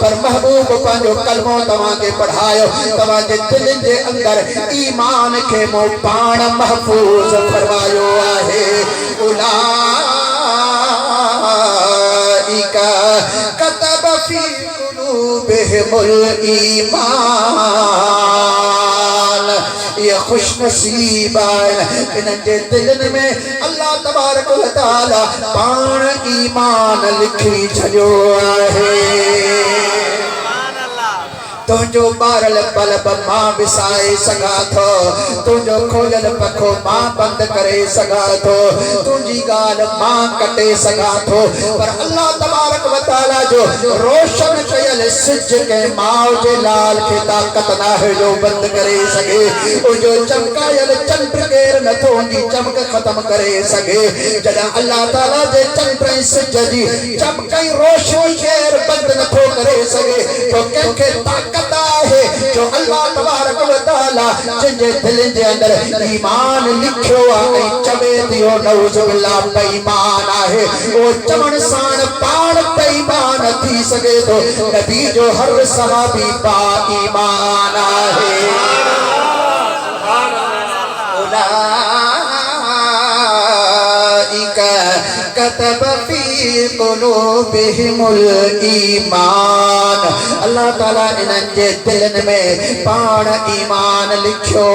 پر محبوب پانجو کلمات تمہاں کے پڑھایو تمہاں کے دلن دے اندر ایمان کے مو پان محفوظ فرمایو آہے اولائکا کتب فی قلوبہم الایمان یہ خوش نصیب ان کے دلن میں اللہ تبارک و تعالی پان ایمان لکھی چھجو ہے تو جو بارل پلب ماں بسائے سگا تھو تو جو کھولل پکھو ماں بند کرے سگا تھو تو جی گال ماں کٹے سگا تھو پر اللہ تبارک و تعالی جو روشن کیل سج کے ماں جے لال کے طاقت نہ ہے جو بند کرے سگے او جو چمکائل چندر کیر نہ تھو جی چمک ختم کرے سگے جدا اللہ تعالی جے چندر سج جی چمکائی روشن کیر بند نہ تھو کرے سگے تو کہ طاقت ہے جو اللہ تبارک و تعالی جن جے دل جے اندر ایمان لکھو آئے چبے دیو نوز باللہ پیمان آئے وہ چمن سان پان پیمان تھی سکے تو نبی جو ہر صحابی با ایمان آئے اولئک کتب فی قلوبہم الایمان اللہ تعالیٰ انہن جے دلن میں پان ایمان لکھو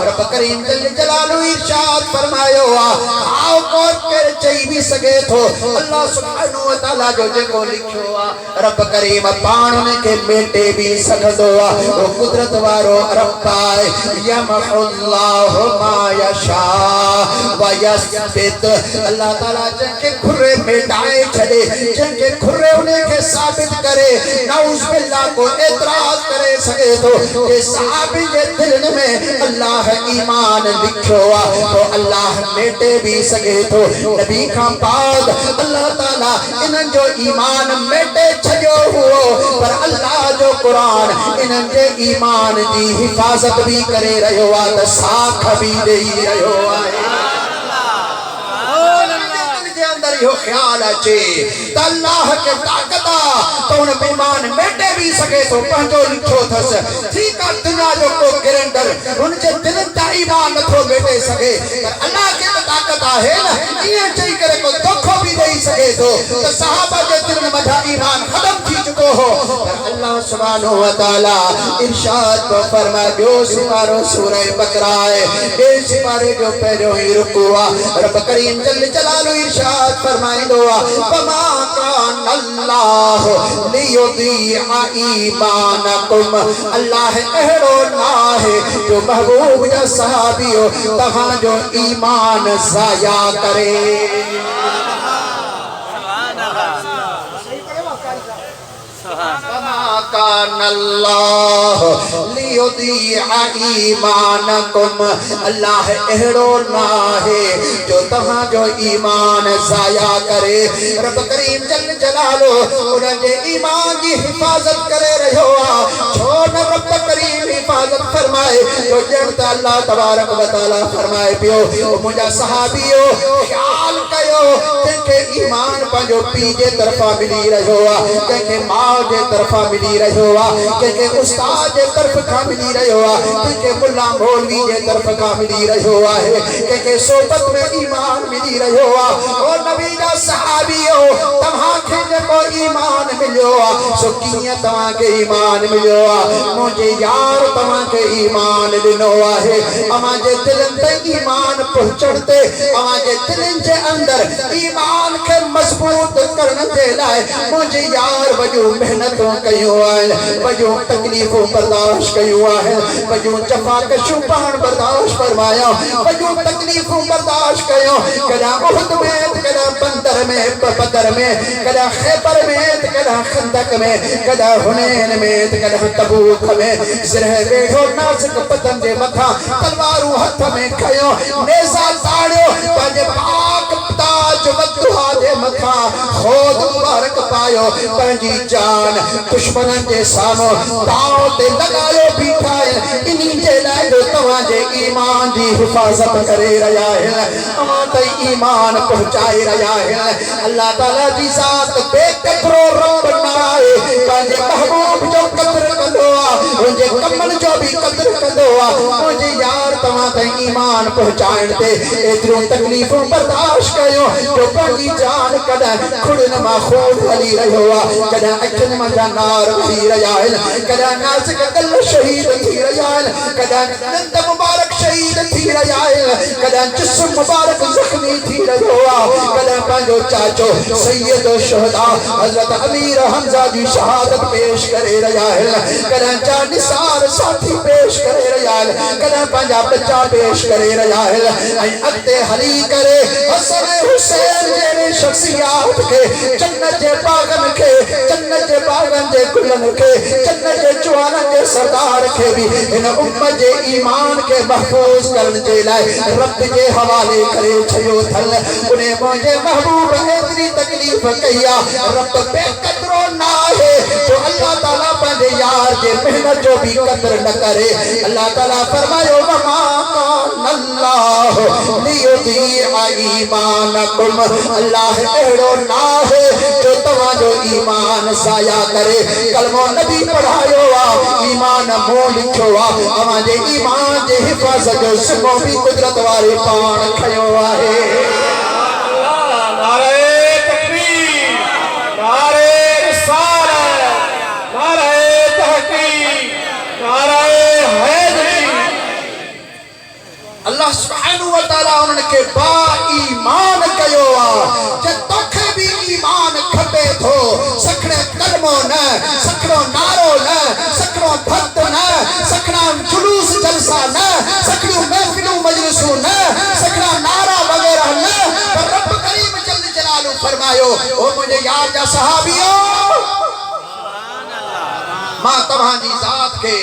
رب کریم جل جلالو ارشاد فرمایو آؤ کوت کر چاہی بھی سگے تھو اللہ سبحانہ وتعالیٰ جو جے کو لکھو رب کریم پان کے بیٹے بھی سگدو وہ قدرت وارو رب پائے یمح اللہ ما یشاء ویثبت اللہ تعالیٰ جن کے کھرے میٹائے چھڑے جن کے کھرے انہیں کے ثابت کرے نعوذ باللہ کو اعتراض کرے سکے تو کہ صحابی کے دل میں اللہ ایمان لکھو تو اللہ میٹے بھی سکے تو نبی کا بعد اللہ تعالیٰ انہن جو ایمان میٹے چھجو ہو پر اللہ جو قرآن انہن کے ایمان دی حفاظت بھی کرے رہو آتا ساکھ بھی دے رہو آئے یہ خیال اچھے تو اللہ کے طاقتہ تو ان بیمان میٹے بھی سکے تو پہنچو لکھو تھس ٹھیکا دنیا جو کو گرندر ان سے دلتا ایمان نتھو میٹے سکے پر اللہ کے طاقتہ ہے نا یہ چاہی کرے کو دکھو بھی دے سکے تو صحابہ کے دل میں مجھا ایمان ختم تھی چکو ہو پر اللہ سبحانہ وتعالی ارشاد کو فرما جو سپارو سورہ بقرہ ہے یہ سپارے جو پہلو ہی رکوا رب کریم جل جلالو ارشاد فرمائیں دعا فما کان اللہ لیضیع ایمانکم اللہ اہرو نہ ہے جو محبوب یا صحابی ہو تہاں جو ایمان ضائع کرے فما کان اللہ لیضیع ایمانکم اللہ اہرو نہ ہے جو تہاں جو ایمان ضائع کرے رب کریم جل جلالو انہاں جے ایمان کی حفاظت کرے رہو چھوڑ رب کریم حفاظت فرمائے جو جڑتا اللہ تبارک و تعالی فرمائے پیو مجھا صحابیو خیال کیو کہ ایمان پنجو پیجے طرفہ ملی رہو کہ ماں جے طرفہ ملی رہو کہ استاد جے طرف کا ملی رہو کہ ملا مولوی جے طرف کا ملی رہو کہ صحبت میں ایمان ملی رہو اور نبی دا صحابی ہو تمہاں کے جے کو ایمان ملیو سو کیاں تمہاں کے ایمان ملیو مجھے یار تمہاں کے ایمان دنو ہے اما جے دلن تے ایمان پہنچڑتے اما جے دلن جے اندر ایمان کے مضبوط کرنے دے لائے مجھے یار وجو محنتوں کیوں آئے وجو تکلیفوں برداشت کیوں آئے وجو جفا کشوں پہن برداشت فرمایا وجو تکلیفوں برداشت کیوں کدا احد میں کدا بندر میں بدر میں کدا خیبر میں کدا خندق میں کدا حنین میں کدا تبوک میں زرہ بیٹھو نازک پتن دے متھا تلواروں ہتھ میں کھیوں نیزہ تاڑیو پاجے پاک تاج ودھا دے متھا خود مبارک پایو پنجی جان دشمنن دے سامو تاؤ تے لگایو بیٹھائے انہی جے لائے جو تواں جے ایمان دی حفاظت کرے رہا ہے اما تے ایمان پہنچائے رہا ہے اللہ تعالیٰ دی ذات بے قدر و رب نائے پنجے محبوب جو قدر کندوا مجھے کمل جو بھی قدر کندوا مجھے یار تواں تے ایمان پہنچائن تے اتروں تکلیفوں برداشت کیوں جو پنگی جان کدہ کھڑن ما خون علی رہوا کدہ اکھن ما جانار بھی رجائن کدہ نازک قل شہید تھی رجائن کدہ نند مبارک شہید تھی رجائن کدہ جسم مبارک زخمی تھی رہوا کدہ پنجو چاچو سید و شہداء حضرت امیر حمزہ دی شہادت پیش کرے رجائن کدہ جا نثار ساتھی پیش کرے رجائن کدہ پنجا بچہ پیش کرے رجائن این اکتے حلی کرے حسن حسین جیرے شخصیات کے جنت جے باغن کے جنت جے باغن جے کلن کے جنت جے چوانن جے سردار کے بھی ان امت جے ایمان کے محفوظ کرن جے لائے رب جے حوالے کرے چھیو تھل انہیں مجھے محبوب اتنی تکلیف کیا رب بے قدروں نہ ہے جو اللہ تعالیٰ پہلے یار جے محنت جو بھی قدر نہ کرے اللہ تعالیٰ فرمائیو وما کان اللہ لیضیع ایمانکم اللہ اہڑو نہ ہے جو تمہاں جو ایمان ضائع کرے کلمہ نبی پڑھائیو ایمان مو لکھو ہماں جے ایمان جے حفاظت جو سمو بھی قدرت والے پان کھیو ہے نعرہ تکبیر، نعرہ رسالت، نعرہ تحقیق، نعرہ حیدری۔ اللہ سبحانہ وتعالیٰ انہوں کے با ایمان کیو جب تک بھی ایمان کھپے تھو سکھڑے کلموں نہ سکھڑوں نارو نہ سکھڑوں بھت نہ سکھڑوں جلوس جلسہ نہ سکھڑوں محفلوں مجلسوں نہ سکھڑوں نعرہ وغیرہ نہ پر رب کریم جل جلالہ فرمایو او مجھے یاد جا صحابیوں ماں تمہاں جی ذات کے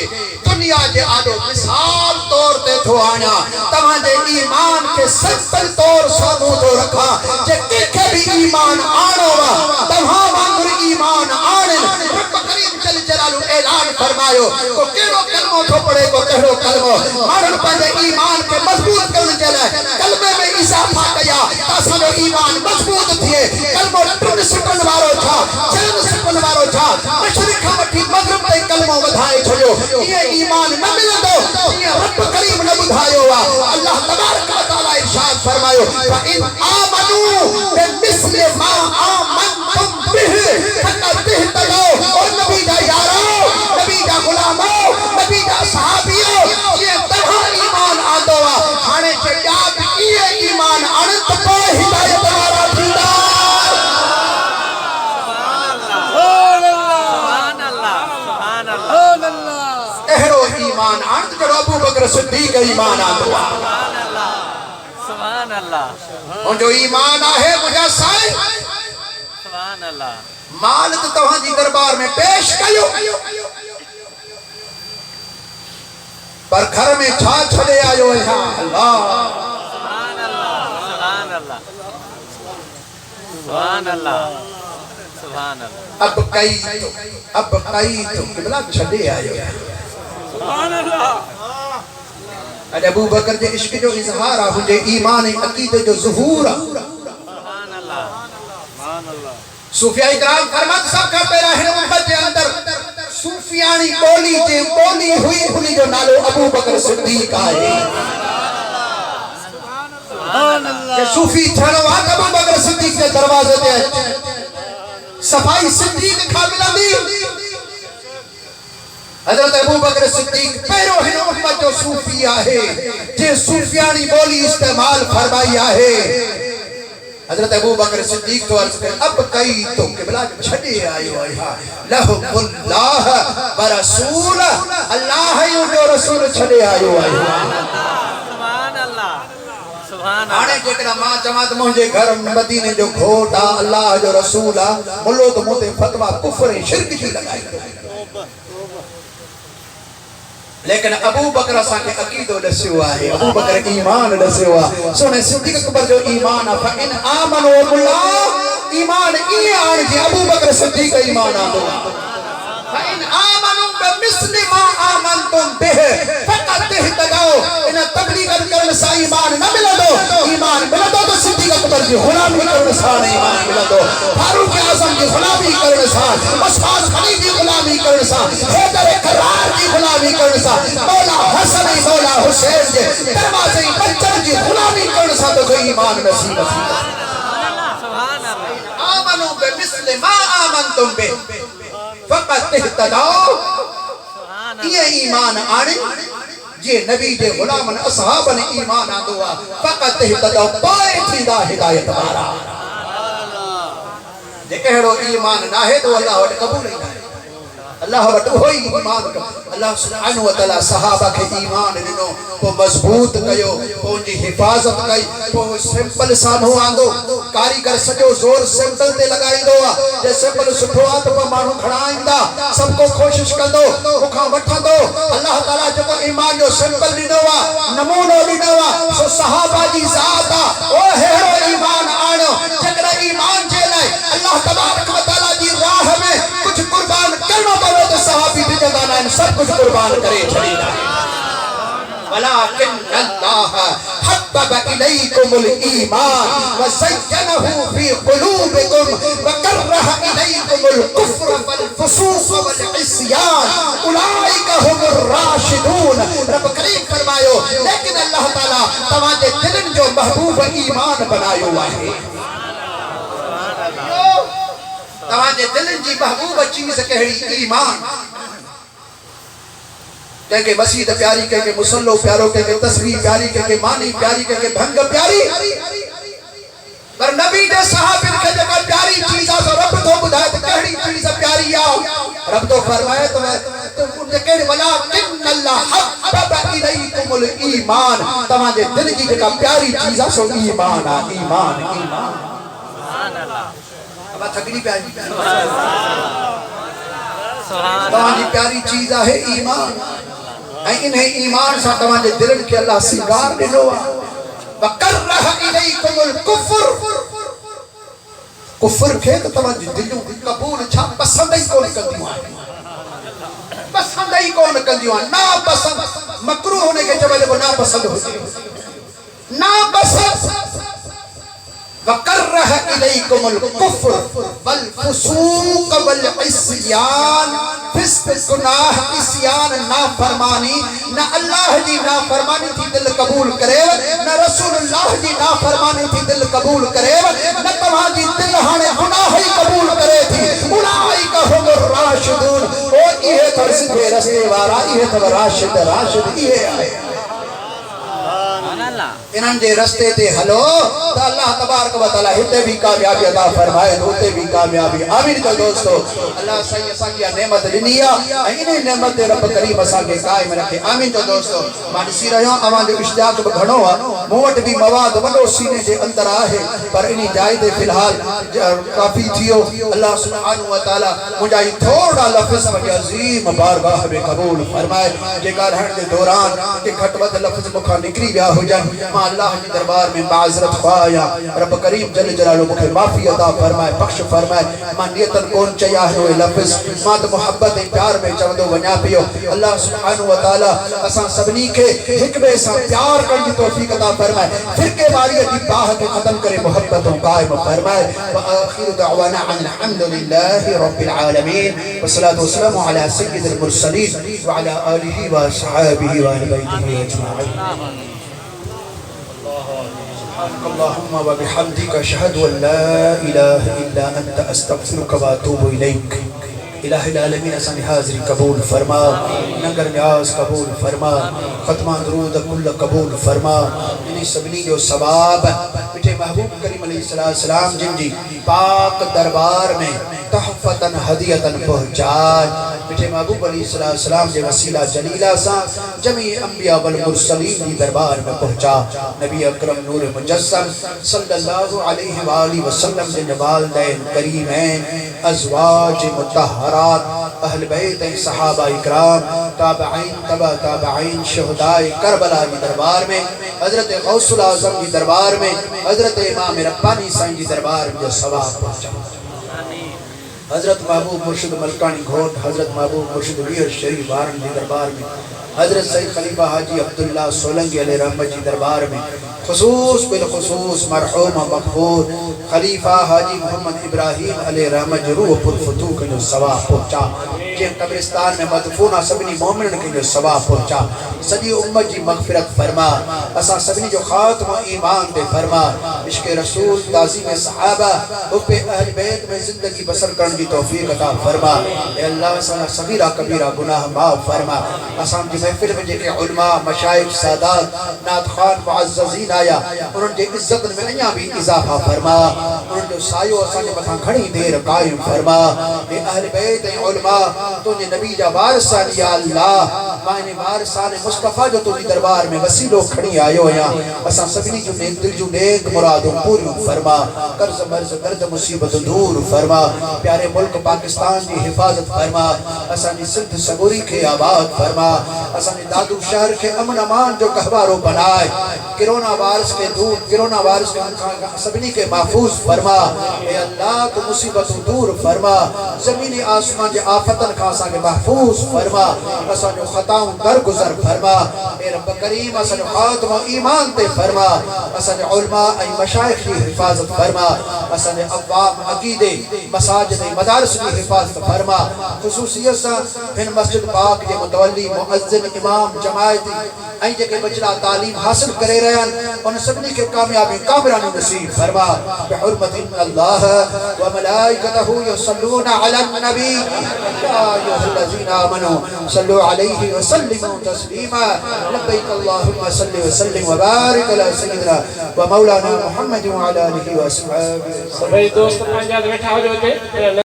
دنیا جے آدھو مثال طور تے تھو آیا تمہاں جے ایمان کے سنپل طور سامو تو رکھا جے ککھے بھی ایمان آنو وا تمہاں مانگر ایمان آنن رب کریم جل جلالہ اعلان فرمایو کو کیڑو کلموں تھو پڑے کو کہڑو کلموں مانن پہلے ایمان کے مضبوط کرن چلے کلمے میں اضافہ کیا تاسا جو ایمان مضبوط تھے کلموں ٹن سکن وارو تھا چند سکن وارو تھا مشرق ہمٹی مغرب تے کلموں بدھائے چھوڑو یہ ایمان نہ ملے دو یہ رب کریم نہ بدھائیو اللہ تبارک و تعالی ارشاد فرمایو فَإِنْ آمَنُوا بِمِثْلِ مَا آمَنْتُمْ بِهِ فَقَدْ اهْتَدَوْا اور نبی دا یارو نبی دا غلامو نبی دا صحابیو یہ طرح ایمان آدو ہانے سے یاد یہ ایمان آنت کو ہدایت وارا تھیدا اہرو ایمان آنت جو ابو بکر صدیق ایمان آدو سبحان اللہ اور جو ایمان آئے مجھے سائیں سبحان اللہ مال تو ہاں جی دربار میں پیش کیو پر گھر میں چھا چھلے آئیو یہاں اللہ سبحان اللہ سبحان اللہ سبحان اللہ اب کئی تو قبلہ چھلے آئیو سبحان اللہ اج ابو بکر جے عشق جو اظہار آ ہجے ایمان عقیدے جو ظہور آ سبحان اللہ سبحان اللہ صوفیاء اکرام فرمت سب کا پیرا ہے محمد کے اندر صوفیانی بولی جے بولی ہوئی انہی جو نالو ابو بکر صدیق آئے کہ صوفی چھڑو آت ابو بکر صدیق کے دروازے دے صفائی صدیق کھاملہ دی حضرت ابو بکر صدیق پیرو ہے محمد جو صوفی آئے جے صوفیانی بولی استعمال فرمائی آئے حضرت ابو بکر صدیق تو عرض کر اب کئی تو قبلہ چھڑے آئیو آئیہا لہم اللہ ورسول اللہ ہی جو رسول چھڑے آئیو آئیہا سبحان اللہ سبحان اللہ آنے جکنا ماں جماعت مجھے گھر مدینے جو کھوٹا اللہ جو رسولہ ملو تو موتے فتوہ کفر شرک جی لگائی لیکن ابو بکر اساں کے عقیدو ڈسے ہوا ہے ابو بکر ایمان ڈسے ہوا سونے صدیق اکبر جو ایمان فَإِنْ آمَنُوا بِاللَّهِ ایمان ای آن جی ابو بکر صدیق ایمان آدھو فَإِنْ آمَنُوا بِمِثْلِ مَا آمَنْتُمْ بِهِ فَقَدْ اهْتَدَوْا انہا تبلیغ کرنے سا ایمان نہ ملا دو ایمان ملا دو تو صدیق اکبر جی غلامی کرنے سا ایمان ملا دو فاروق اعظم کی غلامی کرنے سا عثمان غنی کی غلامی کرنے سا حیدر کرار کی غلامی کرنے سا مولا حسن مولا حسین کے دروازے جی غلامی کرن سا تو کوئی ایمان نصیب تھی سبحان اللہ آمنوا بمثل ما آمنتم بے فقط اہتداؤ یہ ایمان آنے یہ نبی جے غلامن اصحابن ایمان آدھوا فقط اہتداؤ پائے تھی دا ہدایت بارا جے کہڑو ایمان نہ ہے تو اللہ وٹ قبول ہی نہ ہے اللہ وٹ ہوئی ایمان کا اللہ سبحانہ وتعالی صحابہ کے ایمان دنوں کو مضبوط کیو کو جی حفاظت کئی کو سمپل سانو آندو کاریگر سجو زور سمپل تے لگائی دو جے سمپل سٹھو آت پا مانو کھڑائیں دا سب کو کوشش کر دو مکھاں وٹھا دو اللہ تعالیٰ جب ایمان جو سمپل ڈنوا نمونو ڈنوا سو صحابہ جی ذاتا او ہیرو ایمان آنو جگرہ ایمان جے لائے اللہ تبارک و تعالیٰ جی راہ میں کچھ قربان کرنا پڑے تو صحابی بھی جگانا ان سب کچھ قربان کرے چھڑینا ولیکن اللہ حبب الیکم الایمان وزینہ فی قلوبکم وکرہ الیکم الکفر والفسوق والعصیان اولئک هم الراشدون رب کریم فرمایو لیکن اللہ تعالیٰ تمہارے دلن جو محبوب ایمان بنایو ہے تمہارے دلن جی محبوب چیز کہڑی ایمان کہ مسجد پیاری کہ مسلو پیارو کہ تسبیح پیاری کہ مانی پیاری کہ بھنگ پیاری پر نبی نے صحابہ کے جگہ پیاری چیزاں سے رب تو بدھائے تو کہڑی چیز پیاری آؤ رب تو فرمائے تو ان نے کہنے ولیکن اللہ حبب الیکم الایمان تمہارے دل کی جگہ پیاری چیزاں سے ایمان ایمان ایمان سبحان اللہ اب تھکڑی پیاری تمہاری پیاری چیز ہے ایمان انہیں ایمان سا تمہارے دلن کے اللہ سنگار دنوا وَقَرَّهَ إِلَيْكُمُ الْكُفْرُ کفر کے تو تمہارے دلوں کی قبول چھا پسند ہی کون کر دیوان پسند ہی کون کر دیوان نا پسند مکروہ ہونے کے جبلے کو نا پسند ہوتی نا پسند وَقَرَّهَ إِلَيْكُمُ الْكُفْرُ وَالْفُسُوقَ وَالْعِصْيَانِ فسق گناہ عصیان نافرمانی نہ اللہ جی نافرمانی تھی دل قبول کرے نہ رسول اللہ جی نافرمانی تھی دل قبول کرے نہ تمہاں جی دل ہانے گناہ ہی قبول کرے تھی اولئک هم الراشدون او یہ تو سدھے رستے وارا یہ تو راشد راشد یہ آئے انہاں جے رستے تے ہلو تو اللہ تبارک و تعالی ہتے بھی کامیابی عطا فرمائے ہوتے بھی کامیابی آمین جو دوستو اللہ صحیح اساں نعمت دنیا انہیں نعمت رب کریم اساں کے قائم رکھے آمین جو دوستو مانسی رہو اواں جو اشتیاق گھنو موٹ بھی مواد وڈو سینے دے اندر آہے پر انہی جائے دے فی الحال کافی تھیو اللہ سبحانہ و تعالی مجھائی تھوڑا لفظ وجہ عظیم بارگاہ میں قبول فرمائے جے گالہن دے دوران کہ کھٹوت لفظ مکھا نکری بیا ہو جائے ماں اللہ کی دربار میں معذرت خوایا رب کریم جل جلالہ مکھے معافی عطا فرمائے بخش فرمائے ماں نیتن کون چاہیا ہے وہ لفظ ماں تو محبت پیار میں چوندو ونیا پیو اللہ سبحانہ و تعالی اساں سبنی کے حکمے سا پیار کرنی توفیق عطا فرمائے فرقے واریت کی باہ کے ختم کرے محبتوں قائم فرمائے وآخر دعوانا عن الحمدللہ رب العالمین والصلاة والسلام على سید المرسلین وعلى آلہ وصحابہ وآل بیتہ اجمعین اللهم وبحمدك اشهد ان لا اله الا انت استغفرك واتوب اليك الہ العالمین اسانی حاضری قبول فرما نگر نیاز قبول فرما ختمہ درود کل قبول فرما انہی سبنی جو ثواب مجھے محبوب کریم علیہ السلام جن جی پاک دربار میں تحفتاً ہدیتاً پہنچائے مجھے محبوب علیہ السلام جے وسیلہ جلیلہ سا جمعی انبیاء والمرسلین دی دربار میں پہنچا نبی اکرم نور مجسم صلی اللہ علیہ وآلہ وسلم جن والدین کریمین ازواج متحرات اہل بیت صحابہ اکرام تابعین تبا تابعین شہداء کربلا کی دربار میں حضرت غوث العظم کی دربار میں حضرت امام ربانی سائن کی دربار میں جو ثواب پہنچا حضرت محبوب مرشد ملکانی گھوٹ حضرت محبوب مرشد ویر شریف وارن کی دربار میں حضرت سید خلیفہ حاجی عبداللہ سولنگی علیہ رحمت کی دربار میں خصوص بالخصوص مرحوم مغفور خلیفہ حاجی محمد ابراہیم علیہ رحمت روح پر فتوح کا جو ثواب پہنچا جن قبرستان میں مدفونہ سبنی مومنن کے جو ثواب پہنچا سجی امت جی مغفرت فرما اسا سبنی جو خاتم ایمان دے فرما عشق رسول تعظیم صحابہ حب اہل بیت میں زندگی بسر کرن کی توفیق عطا فرما اے اللہ سنا صغیرہ کبیرہ گناہ معاف فرما اسام کی محفل میں جے کہ علماء مشائخ سادات نعت خوان معززین آیا انہوں نے عزت میں انیا بھی اضافہ فرما انہوں نے سایو اسان متھاں گھڑی دیر قائم فرما اے اہل بیت اے علماء تو نے نبی جا وارثان یا اللہ مائنے وارثان مصطفیٰ جو تو دربار میں وسیلو کھڑی آئیو یا اسان سبنی جو نیک دل جو نیک مرادوں پوری فرما قرض مرض درد مصیبت دور فرما پیارے ملک پاکستان کی حفاظت فرما اسانی سندھ سگوری کے آباد فرما اسانی دادو شہر کے امن امان جو کہوارو بنائے کرونا وارث کے دور کرونا وارث کے سبنی کے محفوظ فرما اے اللہ تو مصیبت دور فرما زمین آسمان جے آفتن کھاسا کے محفوظ فرما اسان جو خطاؤں درگزر فرما اے رب کریم اسان جو خاتم و ایمان تے فرما اسان علماء ای مشایخ کی حفاظت فرما اسان عوام عقیدے مساجد مدارس کی حفاظت فرما خصوصیت سا پھر مسجد پاک کے متولی مؤذن امام جماعتی این جے کے بچلا تعلیم حاصل کرے رہے ہیں ان سبنی کے کامیابی کامرانی نصیب فرما بحرمت ان اللہ و ملائکتہ یصلون علی النبی یا ایھا الذین آمنوا صلوا علیہ وسلموا تسلیما لبیک اللہم صلی وسلم وبارک علی سیدنا و مولانا محمد وعلی آلہ و اصحابہ سبھی دوست پنجاب بیٹھا ہو جو